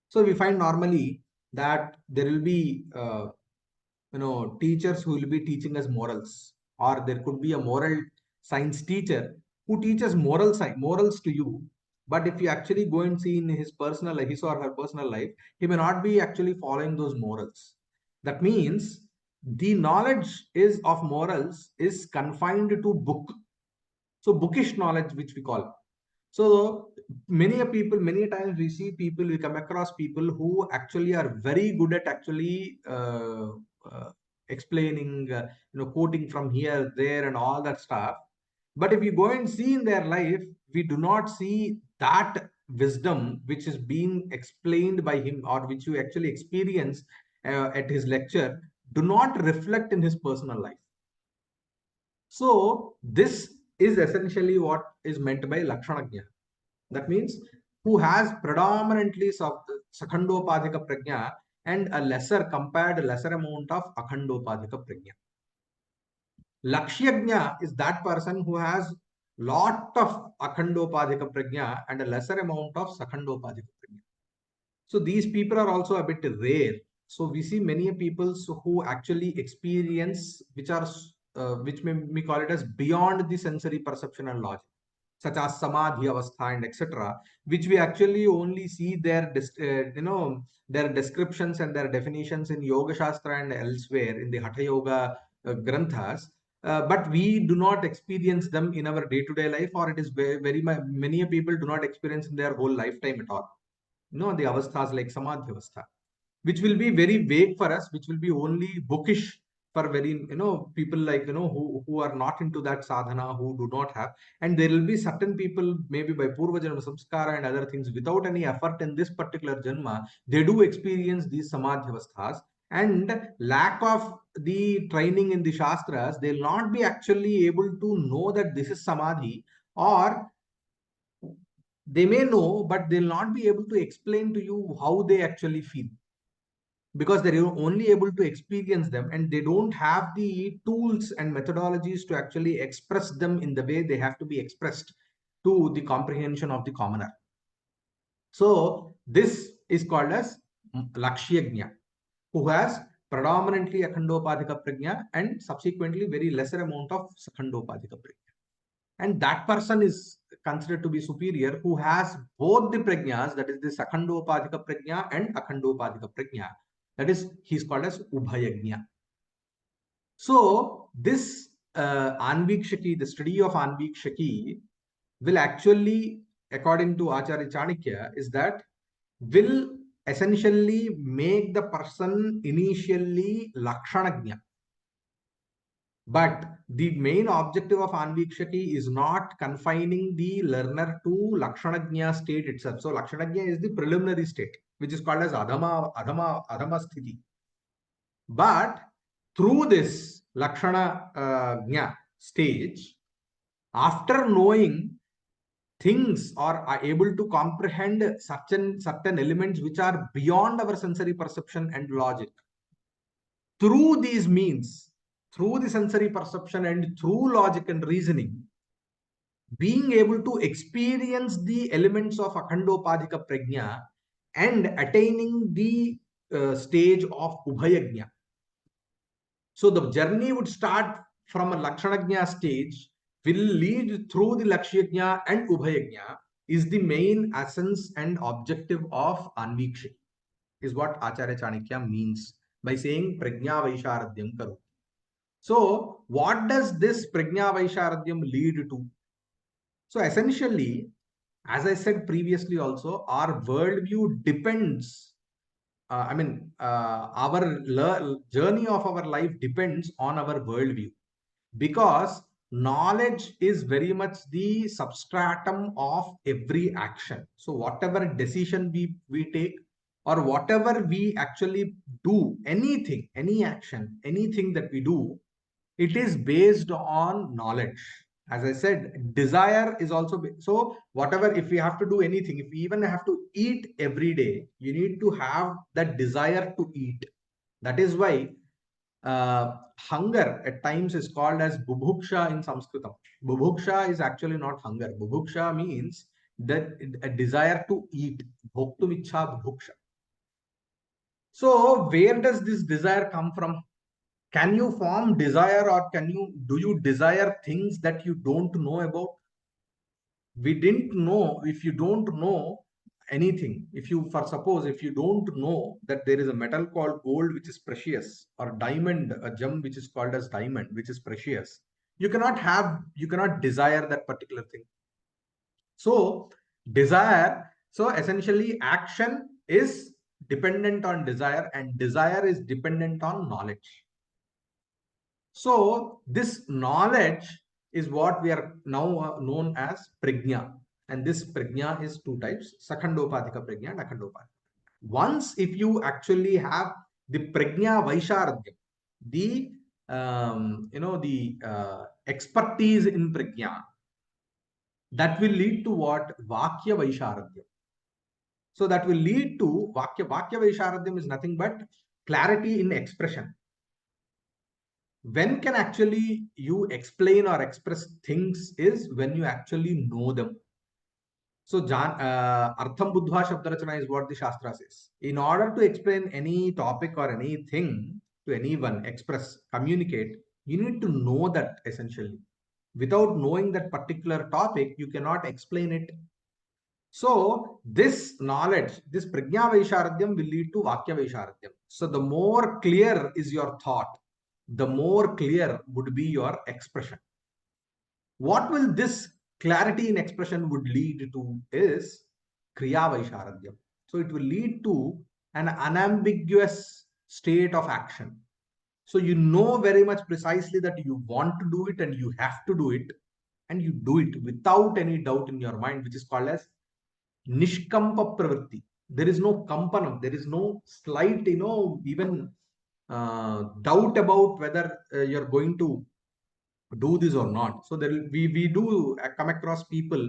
So we find normally that there will be teachers who will be teaching us morals, or there could be a moral science teacher who teaches morals to you. But if you actually go and see in his or her personal life, he may not be actually following those morals. That means the knowledge is of morals is confined to book. So bookish knowledge, which we call. So many times we see people, we come across people who actually are very good at actually uh, explaining, quoting from here, there, and all that stuff. But if you go and see in their life, we do not see that wisdom which is being explained by him, or which you actually experience at his lecture, do not reflect in his personal life. So this is essentially what is meant by Lakshanajna. That means who has predominantly Sakhandopadhika Prajna and a lesser amount of Akhandopadhika Prajna. Lakshyajna is that person who has lot of Akhandopadhika Prajna and a lesser amount of Sakhandopadhika Prajna. So these people are also a bit rare. So we see many people who actually experience, which we call it as beyond the sensory perception and logic, such as samadhi avastha and etc., which we actually only see their descriptions and their definitions in Yoga Shastra and elsewhere in the Hatha Yoga granthas. But we do not experience them in our day-to-day life, or it is very many people do not experience in their whole lifetime at all. The avasthas like samadhi avastha, which will be very vague for us, which will be only bookish for very people like who are not into that sadhana, who do not have. And there will be certain people, maybe by purva janma samskara and other things, without any effort in this particular janma, they do experience these samadhi avasthas. And lack of the training in the shastras, they'll not be actually able to know that this is samadhi, or they may know, but they'll not be able to explain to you how they actually feel, because they're only able to experience them, and they don't have the tools and methodologies to actually express them in the way they have to be expressed to the comprehension of the commoner. So this is called as Lakshyajna, who has predominantly Akhandopadhika Prajna and subsequently very lesser amount of Sakhandopadhika Prajna. And that person is considered to be superior, who has both the prajnas, that is the Sakhandopadhika Prajna and Akhandopadhika Prajna. That is, he's called as Ubhayajna. So this Anvikshiki, the study of Anvikshiki, will actually, according to Acharya Chanakya, is that will essentially make the person initially Lakshanajna. But the main objective of Anvikshaki is not confining the learner to Lakshanajna state itself. So Lakshanajna is the preliminary state, which is called as Adhama Sthiti. But through this Lakshana Jna stage, after knowing things, or are able to comprehend certain elements which are beyond our sensory perception and logic, through these means, through the sensory perception and through logic and reasoning, being able to experience the elements of Akhandopadhika Prajna and attaining the stage of Ubhayajna. So the journey would start from a Lakshanajna stage, will lead through the Lakshyajna and Ubhayajna, is the main essence and objective of Anvikshaki, is what Acharya Chanakya means by saying Prajna Vaisharadyam Karu. So what does this Prajna Vaisharadyam lead to? So essentially, as I said previously also, our worldview depends, our journey of our life depends on our worldview, because knowledge is very much the substratum of every action. So whatever decision we take, or whatever we actually do, anything, any action, anything that we do, it is based on knowledge. As I said, desire is also so whatever, if we have to do anything, if we even have to eat every day, you need to have that desire to eat. That is why hunger at times is called as bubhuksha in Sanskritam. Bubhuksha is actually not hunger. Bubhuksha means that a desire to eat. Bhoktum ichha bubhuksha. So where does this desire come from? Can you form desire, or do you desire things that you don't know about? We didn't know. If you don't know anything, if you, for suppose, if you don't know that there is a metal called gold which is precious, or diamond, a gem which is called as diamond which is precious, you cannot desire that particular thing. So desire, so essentially action is dependent on desire, and desire is dependent on knowledge. So this knowledge is what we are now known as prajna. And this prajna is two types, sakhandopadika prajna and akhandopadika. Once if you actually have the prajna vaisharadhyam, the expertise in prajna, that will lead to what? Vakya vaisharadhyam. So that will lead to vakya. Vakya vaisharadhyam is nothing but clarity in expression. When can actually you explain or express things is when you actually know them. So Artham Buddha Shabdarachana is what the Shastra says. In order to explain any topic or anything to anyone, express, communicate, you need to know that essentially. Without knowing that particular topic, you cannot explain it. So this knowledge, this Prajna Vaisharadhyam will lead to Vakya Vaisharadhyam. So the more clear is your thought, the more clear would be your expression. What will this clarity in expression would lead to is Kriya Vaisharadhyam. So it will lead to an unambiguous state of action. So you know very much precisely that you want to do it and you have to do it, and you do it without any doubt in your mind, which is called as Nishkampa Pravritti. There is no kampanam, there is no slight, even doubt about whether you're going to do this or not. So we do come across people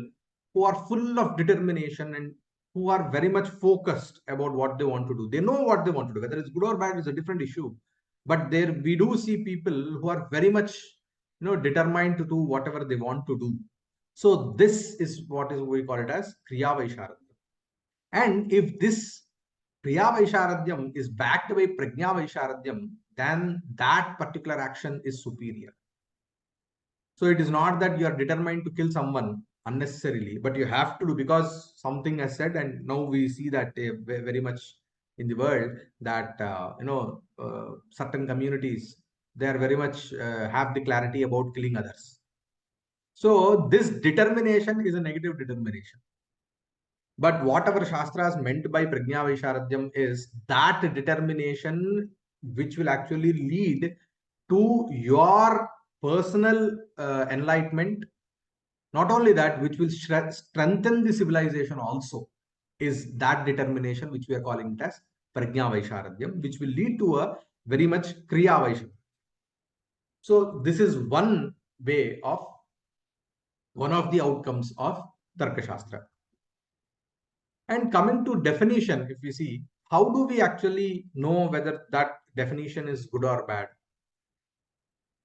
who are full of determination and who are very much focused about what they want to do. They know what they want to do. Whether it's good or bad is a different issue. But there we do see people who are very much determined to do whatever they want to do. So this is what is we call it as Kriya Vaisharadhyam. And if this Kriya Vaisharadhyam is backed by Prajna Vaisharadhyam, then that particular action is superior. So it is not that you are determined to kill someone unnecessarily, but you have to do because something has said, and now we see that very much in the world that certain communities, they are very much have the clarity about killing others. So this determination is a negative determination. But whatever Shastras meant by Prajna Vaisharadhyam is that determination which will actually lead to your personal enlightenment. Not only that, which will strengthen the civilization also, is that determination which we are calling it as Prajna Vaisharadhyam, which will lead to a very much Kriya Vaisharadhyam. So this is one way of one of the outcomes of Tarka Shastra. And coming to definition, if we see, how do we actually know whether that definition is good or bad?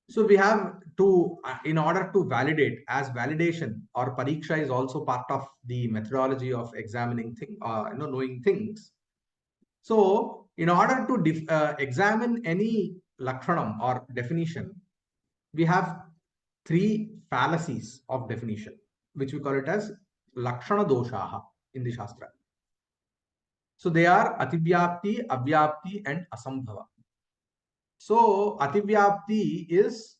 So we have to, in order to validate, as validation or pariksha is also part of the methodology of examining things, knowing things. So in order to examine any lakshanam or definition, we have three fallacies of definition, which we call it as lakshana doshaha in the Shastra. So they are ativyapti, avyapti, and asambhava. So ativyapti is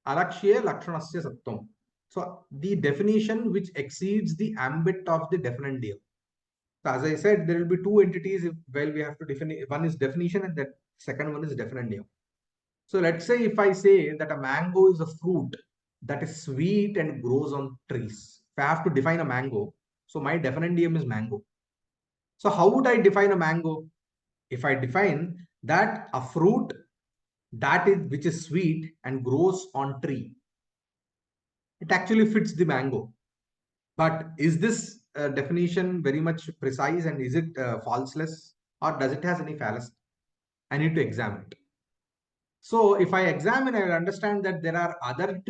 alakshya lakshanasya sattam. So the definition which exceeds the ambit of the definendium. So as I said, there will be two entities. We have to define. One is definition, and the second one is definendium. So let's say if I say that a mango is a fruit that is sweet and grows on trees. If I have to define a mango, so my definendium is mango. So how would I define a mango? If I define that a fruit which is sweet and grows on tree, it actually fits the mango. But is this definition very much precise, and is it falseless, or does it has any fallacy? I need to examine it. So if I examine, I will understand that there are other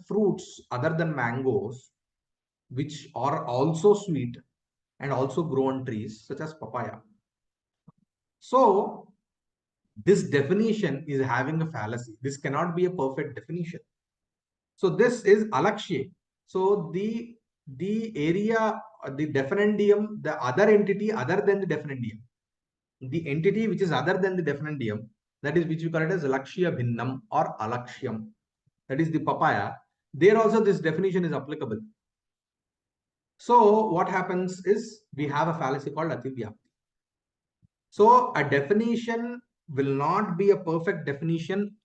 fruits other than mangoes, which are also sweet and also grow on trees, such as papaya. So this definition is having a fallacy. This cannot be a perfect definition. So this is alakshya. So the area, the definendium, the other entity other than the definendium, the entity which is other than the definendium, that is which we call it as lakshya bhinnam or alakshyam, that is the papaya. There also this definition is applicable. So what happens is we have a fallacy called ativyapti. So a definition will not be a perfect definition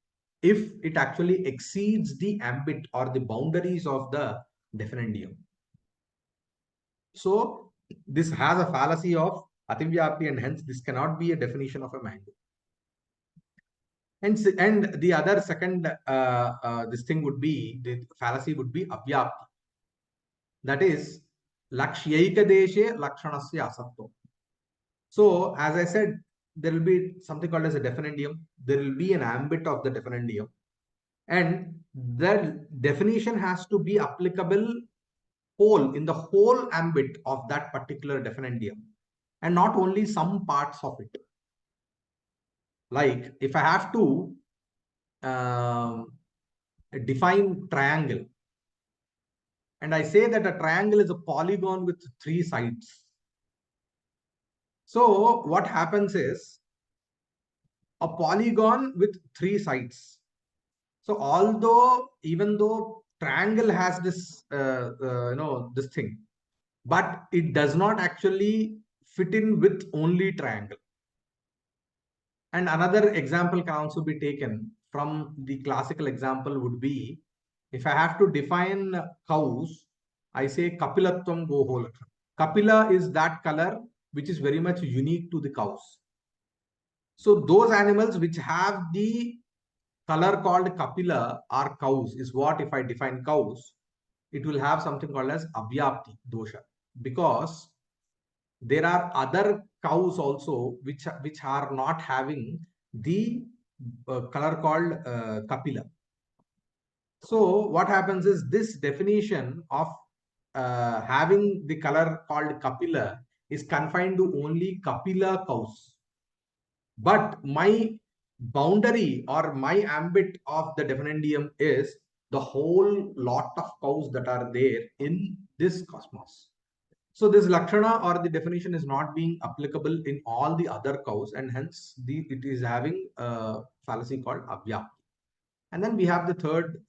if it actually exceeds the ambit or the boundaries of the definendium. So this has a fallacy of ativyapti, and hence this cannot be a definition of a mango. And the other second this thing would be, the fallacy would be avyapti. That is lakshyika deshe lakshanasya asatto. So as I said, there will be something called as a definendium. There will be an ambit of the definendium, and the definition has to be applicable in the whole ambit of that particular definendium, and not only some parts of it. Like if I have to define triangle, and I say that a triangle is a polygon with 3 sides. So what happens is a polygon with 3 sides. So even though triangle has this this thing, but it does not actually fit in with only triangle. And another example can also be taken from the classical example would be, if I have to define cows, I say Kapilatvam Goho. Kapila is that color which is very much unique to the cows. So those animals which have the color called Kapila are cows is what, if I define cows, it will have something called as Avyapti dosha, because there are other cows also which are not having the color called Kapila. So what happens is this definition of having the color called Kapila is confined to only Kapila cows. But my boundary or my ambit of the definendium is the whole lot of cows that are there in this cosmos. So this lakshana or the definition is not being applicable in all the other cows, and hence it is having a fallacy called avyapti. And then we have the third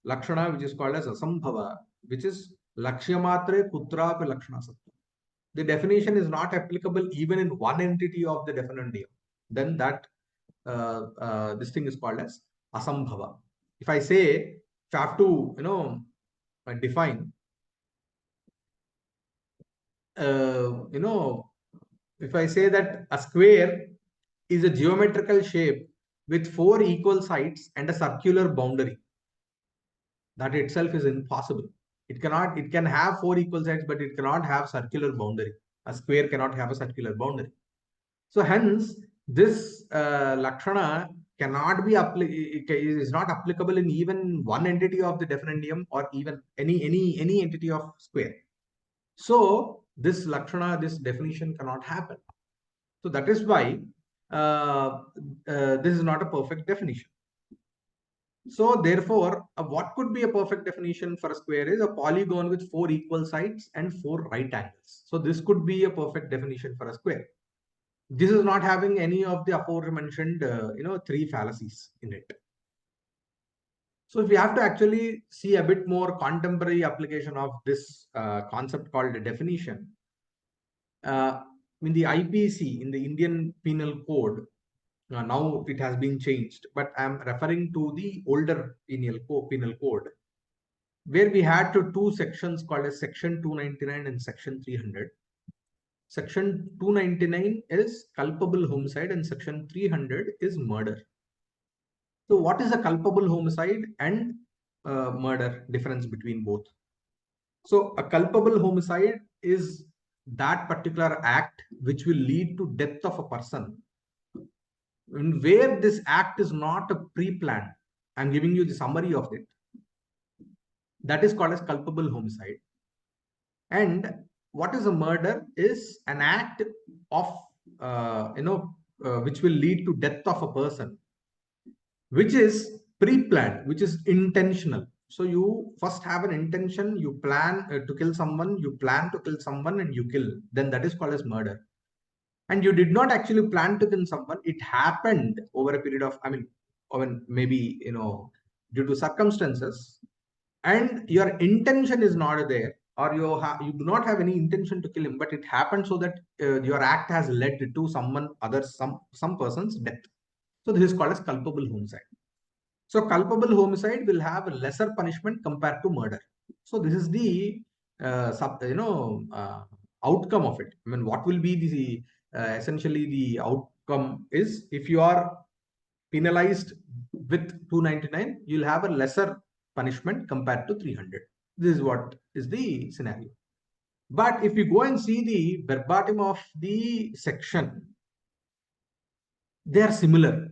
lakshana, which is called as asambhava, which is lakshyamatre putrapi lakshana sattva. The definition is not applicable even in one entity of the definendium. Then that this thing is called as asambhava. If I say, if I have to define if I say that a square is a geometrical shape with 4 equal sides and a circular boundary, that itself is impossible. It can have 4 equal sides, but it cannot have circular boundary. A square cannot have a circular boundary. So hence this lakshana cannot be is not applicable in even one entity of the definendium, or even any entity of square. So this lakshana, this definition cannot happen. So that is why this is not a perfect definition. So therefore, what could be a perfect definition for a square is a polygon with 4 equal sides and 4 right angles. So this could be a perfect definition for a square. This is not having any of the aforementioned 3 fallacies in it. So if we have to actually see a bit more contemporary application of this concept called a definition, in the IPC, in the Indian Penal Code, now it has been changed, but I'm referring to the older penal code, where we had two sections called as Section 299 and Section 300. Section 299 is culpable homicide and section 300 is murder. So what is a culpable homicide and murder? Difference between both. So a culpable homicide is that particular act which will lead to death of a person, and where this act is not a pre-planned. I'm giving you the summary of it. That is called as culpable homicide. And what is a murder is an act of which will lead to death of a person, which is pre-planned, which is intentional. So you first have an intention, you plan to kill someone, you plan to kill someone and you kill, then that is called as murder. And you did not actually plan to kill someone, it happened over a period of, maybe, due to circumstances, and your intention is not there, or you do not have any intention to kill him, but it happened so that your act has led to some person's death. So this is called as culpable homicide. So culpable homicide will have a lesser punishment compared to murder. So this is the outcome of it. I mean, what will be the essentially the outcome is, if you are penalized with 299, you'll have a lesser punishment compared to 300. This is what is the scenario. But if you go and see the verbatim of the section, they are similar.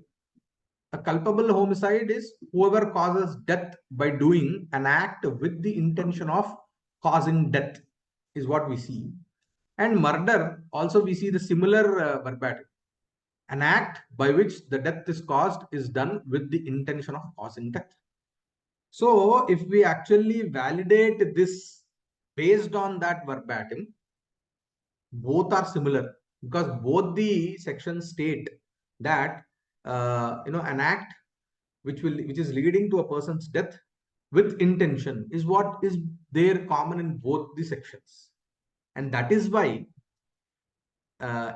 A culpable homicide is whoever causes death by doing an act with the intention of causing death, is what we see. And murder, also we see the similar verbatim. An act by which the death is caused is done with the intention of causing death. So if we actually validate this based on that verbatim, both are similar, because both the sections state that an act which is leading to a person's death with intention is what is there common in both the sections. And that is why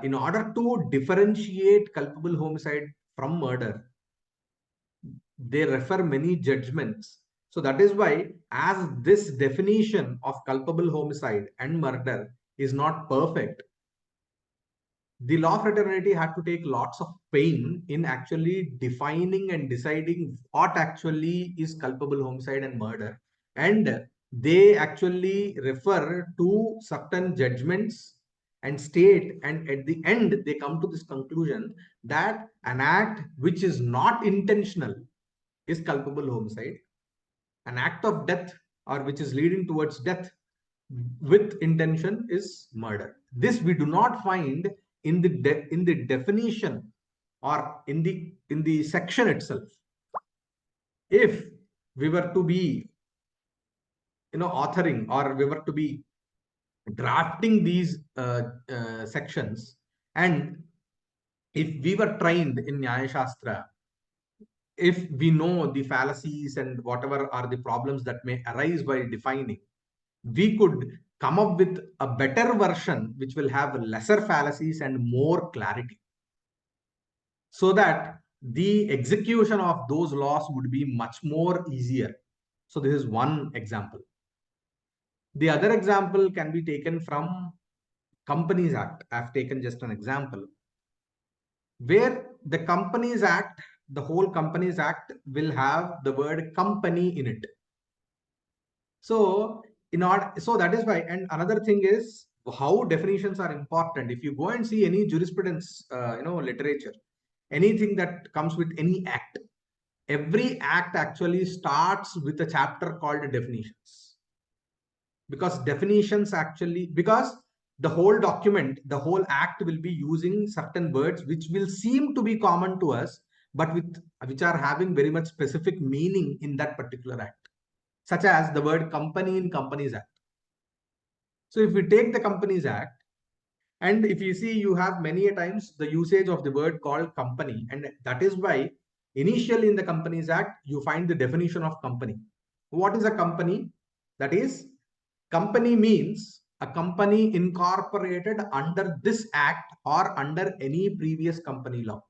in order to differentiate culpable homicide from murder, they refer many judgments. So that is why, as this definition of culpable homicide and murder is not perfect, the law fraternity had to take lots of pain in actually defining and deciding what actually is culpable homicide and murder. And they actually refer to certain judgments and state, and at the end they come to this conclusion that an act which is not intentional is culpable homicide. An act of death, or which is leading towards death with intention, is murder. This we do not find in the definition or in the section itself. If we were to be authoring, or we were to be drafting these sections, and if we were trained in Nyaya Shastra, if we know the fallacies and whatever are the problems that may arise by defining, we could come up with a better version which will have lesser fallacies and more clarity, so that the execution of those laws would be much more easier. So this is one example. The other example can be taken from Companies Act. I've taken just an example where the Companies Act, the whole Companies Act will have the word company in it. So that is why. And another thing is how definitions are important. If you go and see any jurisprudence, literature, anything that comes with any act, every act actually starts with a chapter called definitions. Because the whole document, the whole act will be using certain words which will seem to be common to us, but which are having very much specific meaning in that particular act, such as the word company in Companies Act. So if we take the Companies Act, and if you see, you have many a times the usage of the word called company, and that is why initially in the Companies Act, you find the definition of company. What is a company? That is, company means a company incorporated under this act or under any previous company law.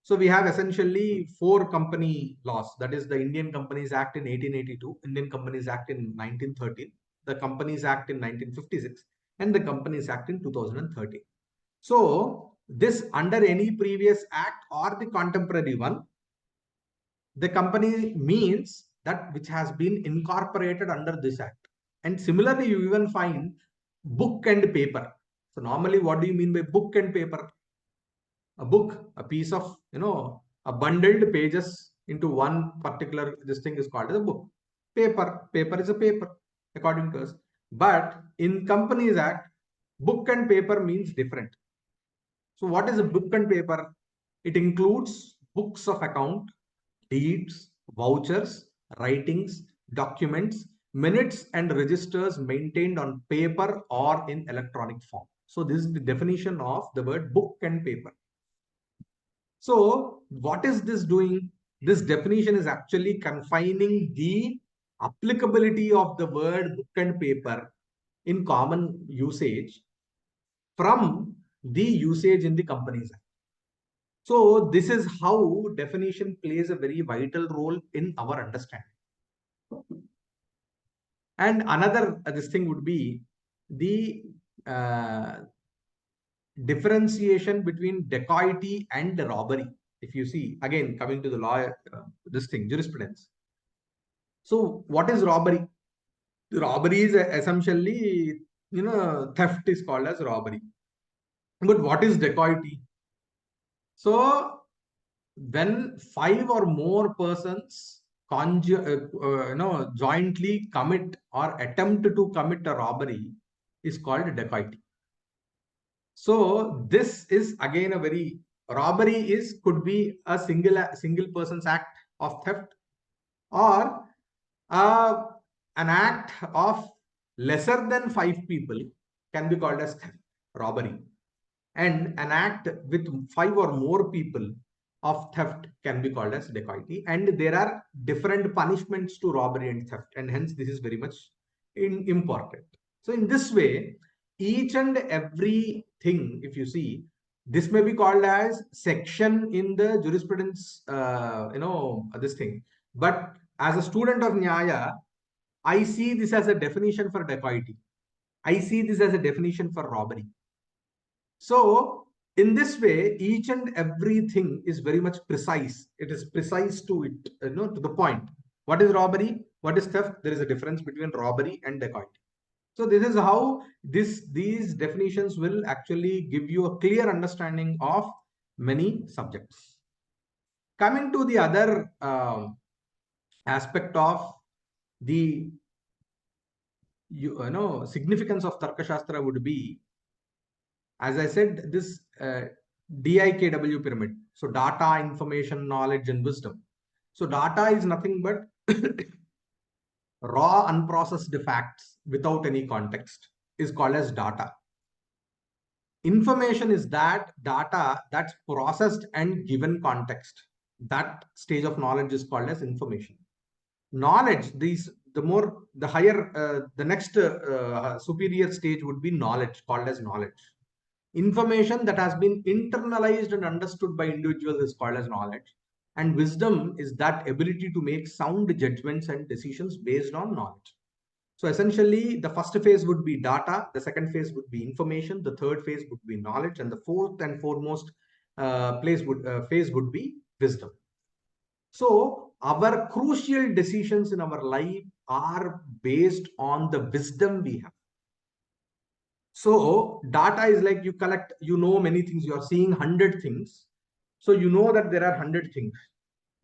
So we have essentially 4 company laws. That is the Indian Companies Act in 1882, Indian Companies Act in 1913, the Companies Act in 1956, and the Companies Act in 2013. So this, under any previous act or the contemporary one, the company means that which has been incorporated under this act. And similarly, you even find book and paper. So normally, what do you mean by book and paper? A book, a piece of, a bundled pages into one particular, this thing is called as a book. Paper is a paper, according to us. But in Companies Act, book and paper means different. So what is a book and paper? It includes books of account, deeds, vouchers, writings, documents, minutes and registers maintained on paper or in electronic form. So this is the definition of the word book and paper. So what is this doing? This definition is actually confining the applicability of the word book and paper in common usage from the usage in the Companies Act. So this is how definition plays a very vital role in our understanding. And another this thing would be the differentiation between dacoity and robbery. If you see, again, coming to the law, this thing, jurisprudence. So what is robbery? Robbery is essentially, theft is called as robbery. But what is dacoity? So when 5 or more persons jointly commit or attempt to commit a robbery is called dacoity. So this is again a very, robbery is could be a single person's act of theft, or an act of lesser than 5 people can be called as theft, robbery, and an act with 5 or more people of theft can be called as dacoity. And there are different punishments to robbery and theft, and hence this is very much important. So in this way, each and every thing, if you see, this may be called as section in the jurisprudence, this thing. But as a student of Nyaya, I see this as a definition for dacoity. I see this as a definition for robbery. So in this way, each and everything is very much precise. It is precise to it, to the point. What is robbery? What is theft? There is a difference between robbery and dacoity. So this is how these definitions will actually give you a clear understanding of many subjects. Coming to the other aspect of the significance of Tarka Shastra would be, as I said, this DIKW pyramid. So data, information, knowledge, and wisdom. So data is nothing but raw, unprocessed facts without any context is called as data. Information is that data that's processed and given context. That stage of knowledge is called as information. Knowledge, the higher, the next superior stage would be knowledge, called as knowledge. Information that has been internalized and understood by individuals is called as knowledge. And wisdom is that ability to make sound judgments and decisions based on knowledge. So essentially, the first phase would be data, the second phase would be information, the third phase would be knowledge, and the fourth and foremost phase would be wisdom. So our crucial decisions in our life are based on the wisdom we have. So data is like you collect, many things, you are seeing 100 things. So you know that there are 100 things,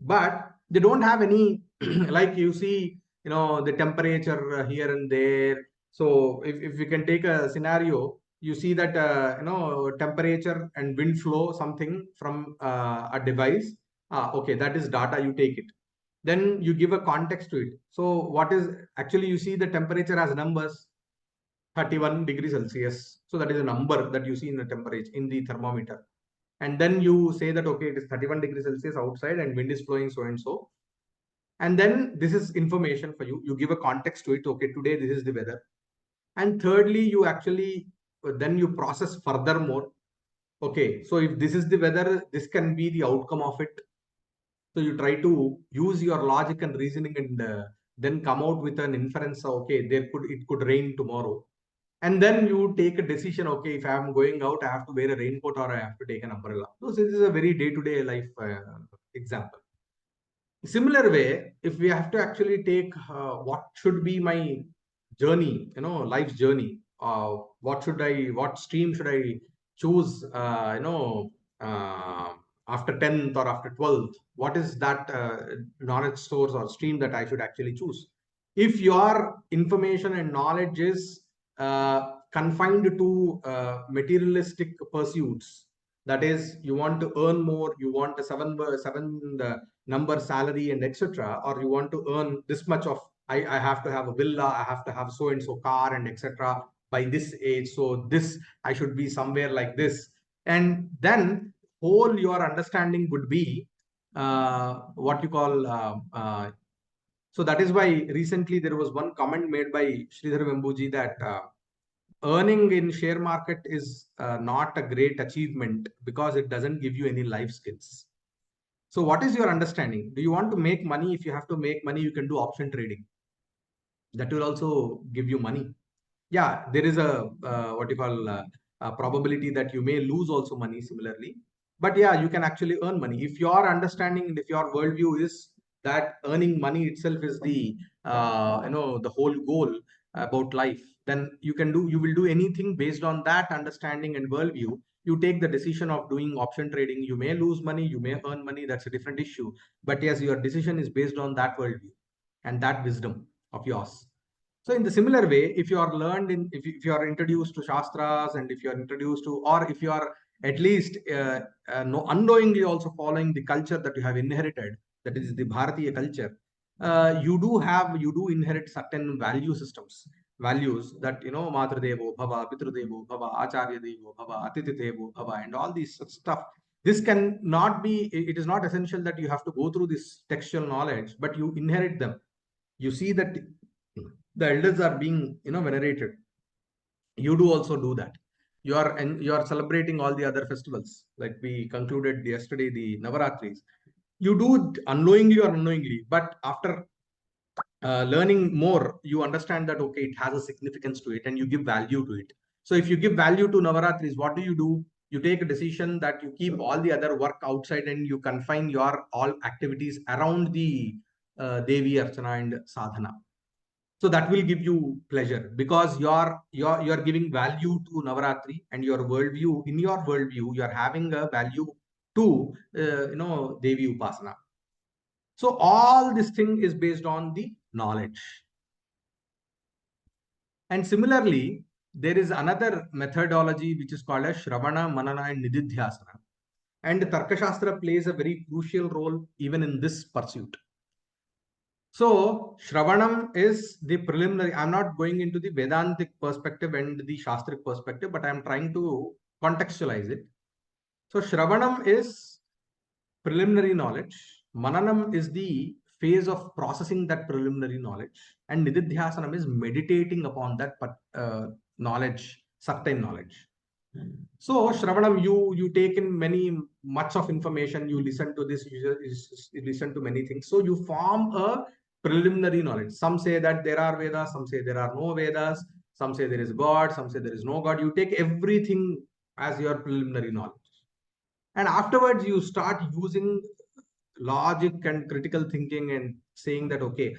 but they don't have any, like you see, the temperature here and there. So if we can take a scenario, you see that, temperature and wind flow, something from a device. Okay, that is data, you take it. Then you give a context to it. So what is actually, you see the temperature has numbers, 31 degrees Celsius. So that is a number that you see in the temperature in the thermometer. And then you say that, okay, it is 31 degrees Celsius outside and wind is blowing so and so. And then this is information for you. You give a context to it. Okay, today this is the weather. And thirdly, you actually, then you process furthermore. Okay, so if this is the weather, this can be the outcome of it. So you try to use your logic and reasoning and then come out with an inference. Okay, it could rain tomorrow. And then you take a decision, okay, if I'm going out, I have to wear a raincoat or I have to take an umbrella. So this is a very day-to-day life example. Similar way, if we have to actually take what should be my journey, life's journey, what stream should I choose, uh, after 10th or after 12th, what is that knowledge source or stream that I should actually choose? If your information and knowledge is confined to materialistic pursuits, that is, you want to earn more, you want a seven number salary and etc., or you want to earn this much of, I have to have a villa, I have to have so and so car and etc. by this age, so this I should be somewhere like this. And then whole your understanding would be what you call so that is why recently there was one comment made by Sridhar Vembuji that earning in share market is not a great achievement because it doesn't give you any life skills. So what is your understanding? Do you want to make money? If you have to make money, you can do option trading. That will also give you money. Yeah, there is a what you call a probability that you may lose also money similarly. But yeah, you can actually earn money. If your understanding and if your worldview is that earning money itself is the the whole goal about life, then you will do anything based on that understanding and worldview. You take the decision of doing option trading. You may lose money, you may earn money. That's a different issue. But yes, your decision is based on that worldview and that wisdom of yours. So in the similar way, if you are learned in, if you are introduced to Shastras, and if you are introduced to, or if you are at least unknowingly also following the culture that you have inherited, that is the Bharatiya culture, you do inherit certain value systems, values that, Matradevo Bhava, Pitrudevo Bhava, Acharya Devo Bhava, Atiti Devo Bhava, and all these stuff. This can not be, it is not essential that you have to go through this textual knowledge, but you inherit them. You see that the elders are being venerated. You do also do that. You are celebrating all the other festivals, like we concluded yesterday, the Navaratris. You do it unknowingly or unknowingly, but after learning more, you understand that okay, it has a significance to it, and you give value to it. So if you give value to Navaratris, what do? You take a decision that you keep all the other work outside and you confine your all activities around the Devi Archana and Sadhana. So that will give you pleasure because you're giving value to Navaratri, and your worldview, in your worldview, you're having a value to Devi Upasana. So all this thing is based on the knowledge. And similarly, there is another methodology which is called as Shravana, Manana, and Nididhyasana. And Tarka Shastra plays a very crucial role even in this pursuit. So, Shravanam is the preliminary. I'm not going into the Vedantic perspective and the Shastric perspective, but I'm trying to contextualize it. So, Shravanam is preliminary knowledge. Mananam is the phase of processing that preliminary knowledge. And Nididhyasanam is meditating upon that knowledge, certain knowledge. So Shravanam, you take in much of information, you listen to this, you listen to many things. So you form a preliminary knowledge. Some say that there are Vedas, some say there are no Vedas, some say there is God, some say there is no God. You take everything as your preliminary knowledge. And afterwards, you start using logic and critical thinking and saying that, okay,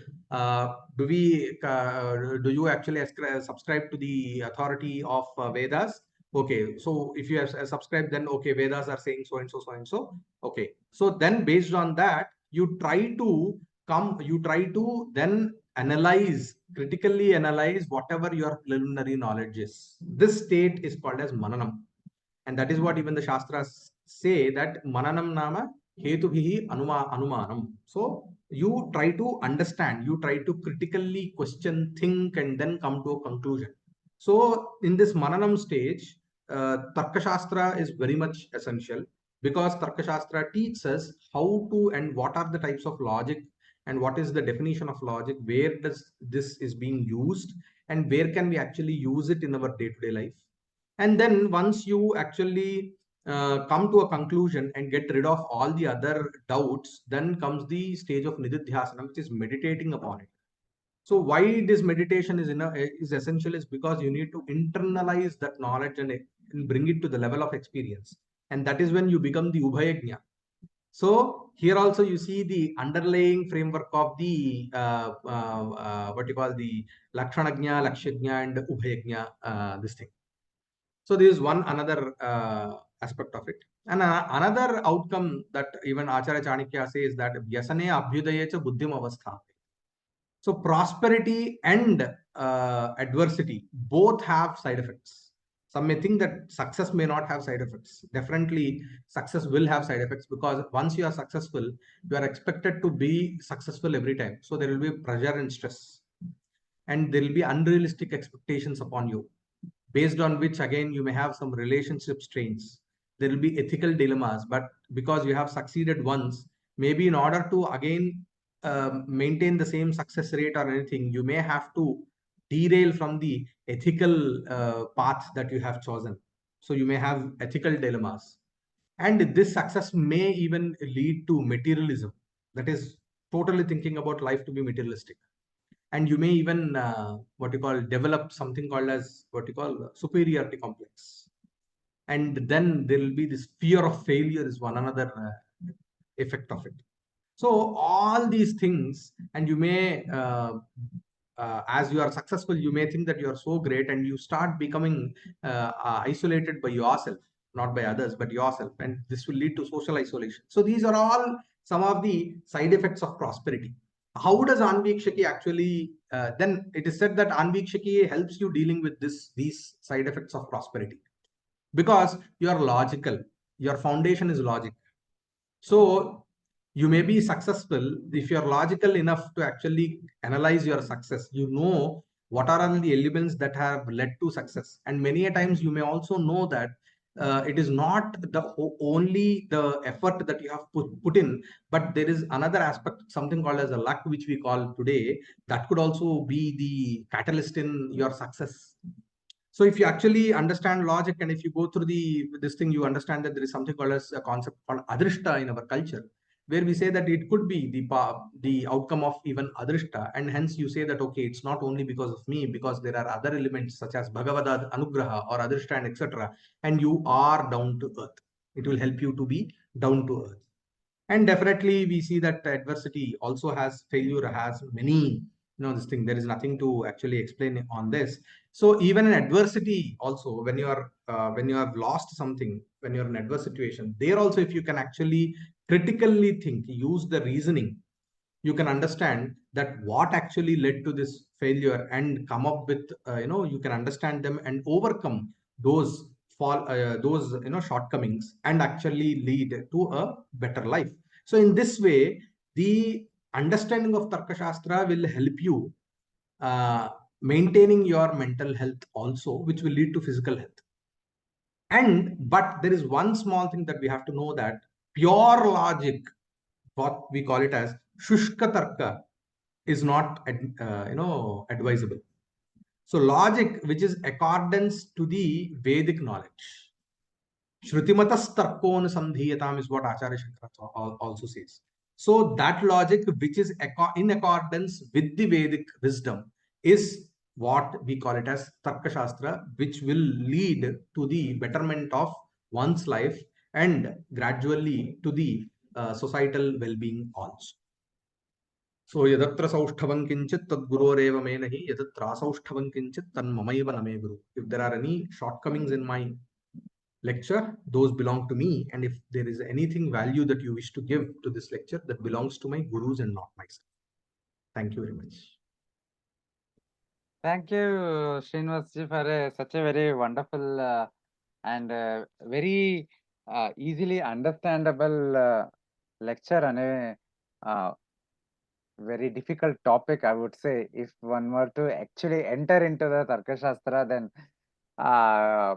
do you actually subscribe to the authority of Vedas? Okay, so if you have subscribed, then okay, Vedas are saying so and so, so and so. Okay, so then based on that, you try to then critically analyze whatever your preliminary knowledge is. This state is called as Mananam. And that is what even the Shastras say, that Mananam Nama Hetubhihi Anumanam. So you try to understand, you try to critically question, think, and then come to a conclusion. So in this Mananam stage, Tarka Shastra is very much essential, because Tarka Shastra teaches us how to and what are the types of logic and what is the definition of logic, where does this is being used, and where can we actually use it in our day-to-day life. And then once you actually come to a conclusion and get rid of all the other doubts, then comes the stage of Nididhyasana, which is meditating upon it. So why this meditation is essential is because you need to internalize that knowledge and bring it to the level of experience, and that is when you become the Ubhayajna. So here also you see the underlying framework of the what you call the Lakshanajna, Lakshajna, and Ubhayajna, this thing. So there is one another aspect of it. And another outcome that even Acharya Chanakya says that Vyasane Abhyudaye cha buddhim avastha. So prosperity and adversity both have side effects. Some may think that success may not have side effects. Definitely, success will have side effects, because once you are successful, you are expected to be successful every time. So there will be pressure and stress, and there will be unrealistic expectations upon you, based on which again you may have some relationship strains. There will be ethical dilemmas, but because you have succeeded once, maybe in order to again maintain the same success rate or anything, you may have to derail from the ethical path that you have chosen. So you may have ethical dilemmas, and this success may even lead to materialism, that is totally thinking about life to be materialistic. And you may even what you call develop something called as what you call superiority complex, and then there will be this fear of failure is one another effect of it. So all these things, and you may as you are successful, you may think that you are so great, and you start becoming isolated by yourself, not by others but yourself, and this will lead to social isolation. So these are all some of the side effects of prosperity. How does Anvikshiki actually then it is said that Anvikshiki helps you dealing with these side effects of prosperity, because you are logical, your foundation is logic. So you may be successful if you're logical enough to actually analyze your success. You know what are all the elements that have led to success, and many a times you may also know that it is not only the effort that you have put in, but there is another aspect, something called as a luck, which we call today, that could also be the catalyst in your success. So if you actually understand logic, and if you go through this thing, you understand that there is something called as a concept called adrishta in our culture, where we say that it could be the outcome of even adrishta, and hence you say that okay, it's not only because of me, because there are other elements such as bhagavada anugraha or adrishta and etc. And you are down to earth. It will help you to be down to earth. And definitely we see that adversity also has failure, has many, this thing, there is nothing to actually explain on this. So even in adversity also, when you have lost something, when you're in adverse situation, there also if you can actually critically think, use the reasoning, you can understand that what actually led to this failure, and come up with you can understand them and overcome those those shortcomings, and actually lead to a better life. So in this way, the understanding of Tarka Shastra will help you uh, maintaining your mental health also, which will lead to physical health. And but there is one small thing that we have to know, that pure logic, what we call it as shushka tarka, is not advisable. So logic which is accordance to the Vedic knowledge, Shrutimatas tarkon sandhiyatam, is what Acharya Shankara also says. So that logic which is in accordance with the Vedic wisdom is what we call it as Tarka Shastra, which will lead to the betterment of one's life, and gradually to the societal well-being also. So yadatra saushthavam kinchit tad guroreva me nahi, yadatra saushthavam kinchit tan mamayva name guru. If there are any shortcomings in my lecture, those belong to me, and if there is anything value that you wish to give to this lecture, that belongs to my gurus and not myself. Thank you very much. Thank you, Srinivas ji, for such a very wonderful and very easily understandable lecture on a very difficult topic, I would say. If one were to actually enter into the Tarka Shastra, then uh,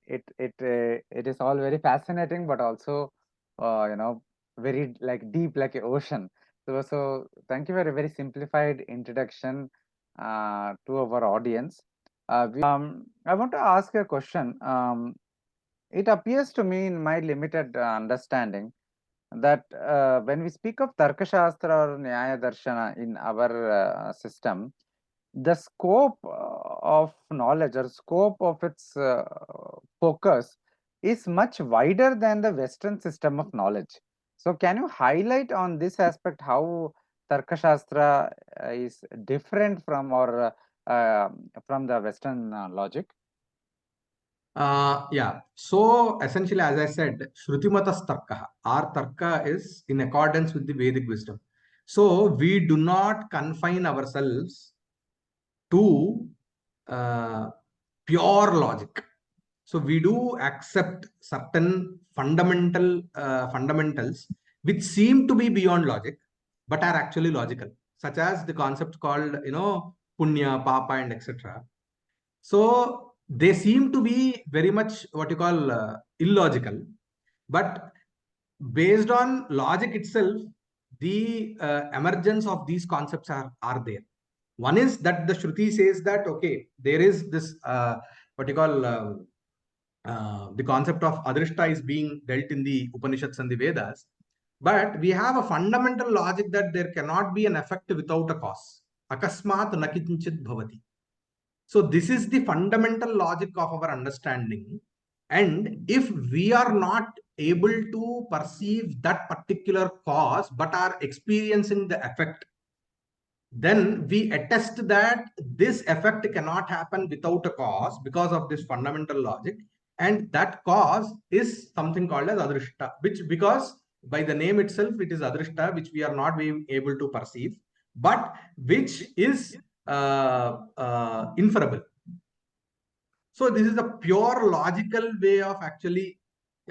it is all very fascinating, but also very like deep, like an ocean. So thank you for a very simplified introduction to our audience. I want to ask a question. It appears to me, in my limited understanding, that when we speak of Tarka Shastra or Nyaya Darshana in our system, the scope of knowledge or scope of its focus is much wider than the Western system of knowledge. So, can you highlight on this aspect how Tarka Shastra is different from or from the Western logic? Yeah. So essentially, as I said, Shrutimatas Tarka, our Tarka is in accordance with the Vedic wisdom. So we do not confine ourselves to uh, pure logic. So we do accept certain fundamentals which seem to be beyond logic, but are actually logical, such as the concept called punya, papa, and etc. So they seem to be very much what you call illogical, but based on logic itself, the emergence of these concepts are there. One is that the Shruti says that okay, there is this what you call the concept of Adrishta is being dealt in the Upanishads and the Vedas, but we have a fundamental logic that there cannot be an effect without a cause. Akasmat nakinchit bhavati. So this is the fundamental logic of our understanding. And if we are not able to perceive that particular cause, but are experiencing the effect, then we attest that this effect cannot happen without a cause because of this fundamental logic. And that cause is something called as adrishta, which because by the name itself, it is adrishta, which we are not being able to perceive, but which is inferable. So this is a pure logical way of actually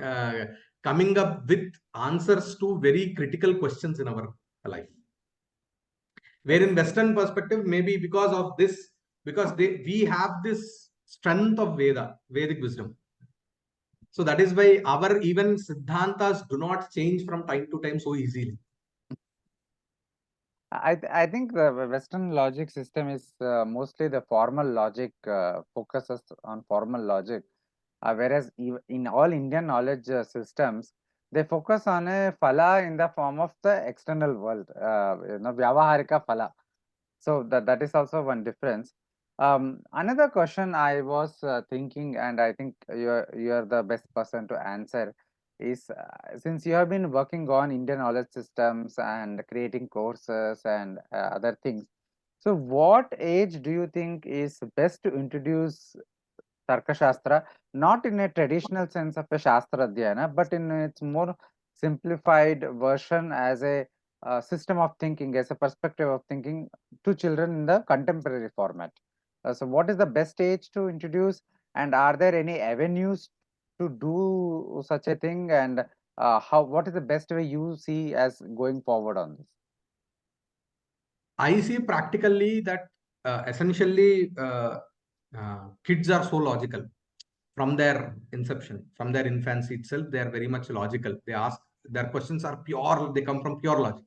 uh, coming up with answers to very critical questions in our life. Where in Western perspective, maybe because of this, because we have this strength of Vedic wisdom. So that is why our even Siddhantas do not change from time to time so easily. I think the Western logic system is mostly the formal logic, focuses on formal logic, whereas in all Indian knowledge systems, they focus on a phala in the form of the external world, Vyavaharika phala. So that is also one difference. Another question I was thinking, and I think you're the best person to answer, is since you have been working on Indian knowledge systems and creating courses and other things. So, what age do you think is best to introduce Tarka Shastra, not in a traditional sense of a Shastra Dhyana, but in its more simplified version as a system of thinking, as a perspective of thinking to children in the contemporary format. So, what is the best age to introduce, and are there any avenues to do such a thing? And what is the best way you see as going forward on this? I see practically that essentially kids are so logical from their inception, from their infancy itself. They are very much logical. They ask their questions are pure. They come from pure logic.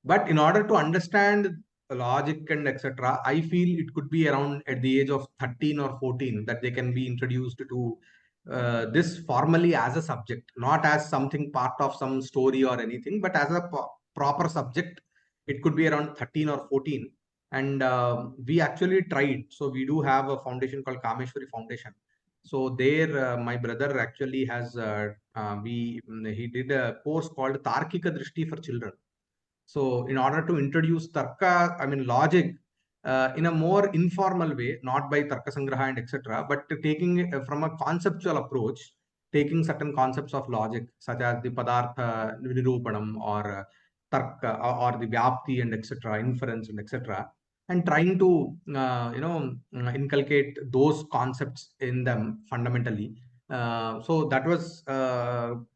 But in order to understand logic and etc., I feel it could be around at the age of 13 or 14 that they can be introduced to this formally as a subject, not as something part of some story or anything, but as a proper subject. It could be around 13 or 14. And we actually tried. So we do have a foundation called Kameshwari Foundation. So there, my brother actually has, he did a course called Tarkika Drishti for children. So in order to introduce Tarka, I mean logic, in a more informal way, not by Tarka Sangraha and etc., but taking from a conceptual approach, taking certain concepts of logic, such as the Padartha Nirupanam or Tarka or the Vyapti and etc., inference and etc., and trying to inculcate those concepts in them fundamentally. So that was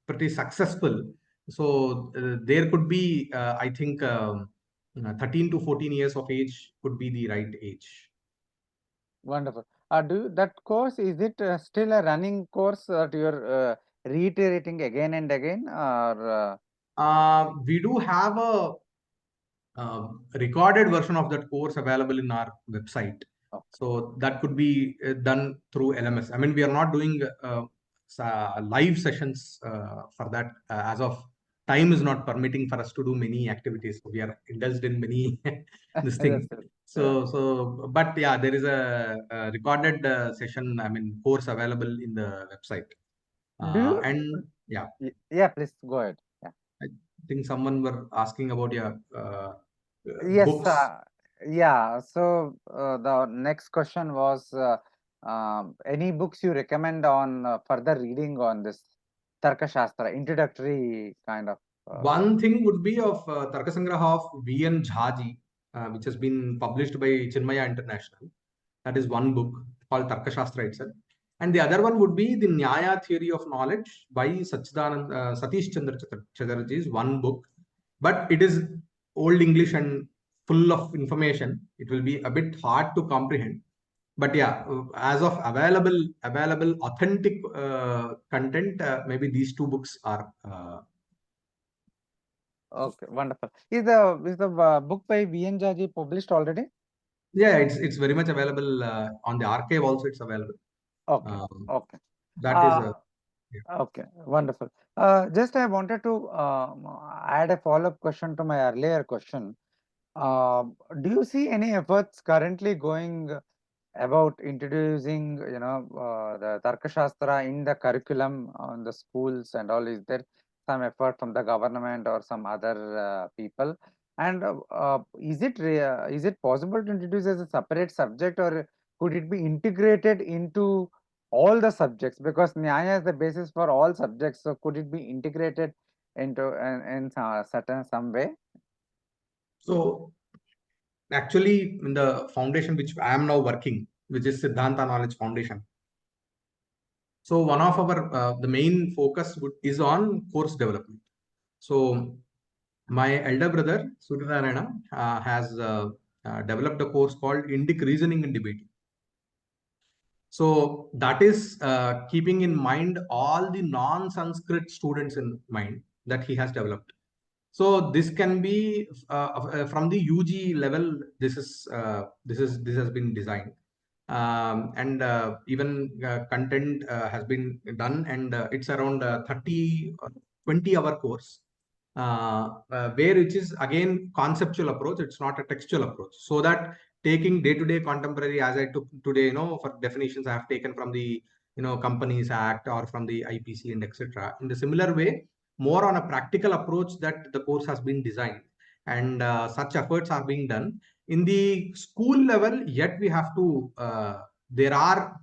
pretty successful. So there could be, I think, 13 to 14 years of age could be the right age. Wonderful. That course, is it still a running course that you're reiterating again and again, or We do have a recorded version of that course available in our website. okay. So that could be done through LMS. I mean, we are not doing live sessions for that as of time is not permitting for us to do many activities. So we are indulged in many this thing. That's it. Yeah. But yeah, there is a recorded session, I mean, course available in the website. Do you? And yeah, Yeah, please go ahead. Yeah. I think someone were asking about your Yes. books. Yeah. So the next question was, any books you recommend on further reading on this Tarka Shastra, introductory kind of. One thing would be of Tarka Sangraha of V.N. Jhaji, which has been published by Chinmaya International. That is one book called Tarka Shastra itself. And the other one would be the Nyaya Theory of Knowledge by Satish Chandra Chatterjee is one book. But it is old English and full of information. It will be a bit hard to comprehend. But yeah, as of available authentic content, maybe these two books are Okay, wonderful. Is the book by V.N. Jaji published already? yeah, it's very much available on the archive also. It's available. Okay, Um, okay. that is Uh, yeah. okay, wonderful. Just I wanted to add a follow-up question to my earlier question. Uh, do you see any efforts currently going about introducing, the Tarka Shastra in the curriculum on the schools and all? Is there some effort from the government or some other people? And is it possible to introduce as a separate subject, or could it be integrated into all the subjects? Because Nyaya is the basis for all subjects, so could it be integrated into in certain some way? So actually, in the foundation which I am now working, which is Siddhanta Knowledge Foundation. So one of our the main focus is on course development. So my elder brother Suryanarayana has developed a course called Indic Reasoning and Debating. So that is keeping in mind all the non-Sanskrit students in mind that he has developed. So this can be from the UG level. This has been designed, and even content has been done, and it's around 30 20-hour course, where which is again conceptual approach. It's not a textual approach. So that taking day-to-day contemporary, as I took today, for definitions I have taken from the Companies Act or from the IPC and etc. In the similar way, more on a practical approach that the course has been designed, and such efforts are being done in the school level. Yet we have to there are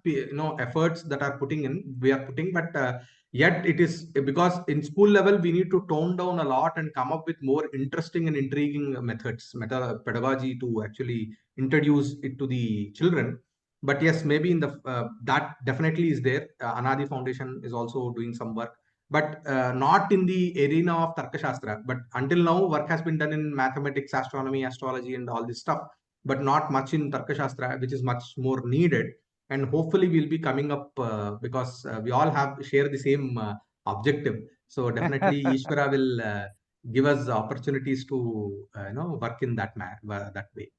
efforts that are we are putting, but yet it is because in school level we need to tone down a lot and come up with more interesting and intriguing methods, pedagogy, to actually introduce it to the children. But yes, maybe in the that definitely is there. Anadi Foundation is also doing some work, but not in the arena of Tarka Shastra. But until now, work has been done in mathematics, astronomy, astrology, and all this stuff, but not much in Tarka Shastra, which is much more needed. And hopefully, we'll be coming up because we all share the same objective. So definitely, Ishvara will give us opportunities to work in that way.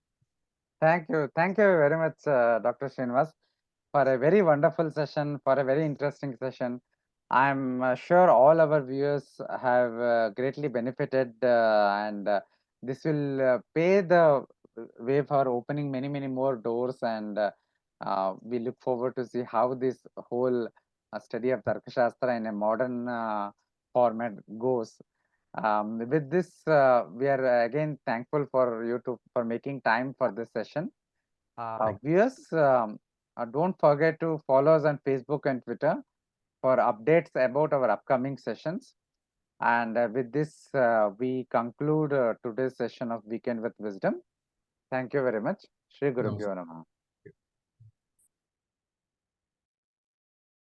Thank you very much, Dr. Srinivas, for a very wonderful session, for a very interesting session. I'm sure all our viewers have greatly benefited, and this will pay the way for opening many, many more doors. And we look forward to see how this whole study of Tarka Shastra in a modern format goes. With this, we are again thankful for you for making time for this session. Thank Viewers, don't forget to follow us on Facebook and Twitter for updates about our upcoming sessions. And with this, we conclude today's session of Weekend with Wisdom. Thank you very much. Shri Guru you. Pyo Namaha.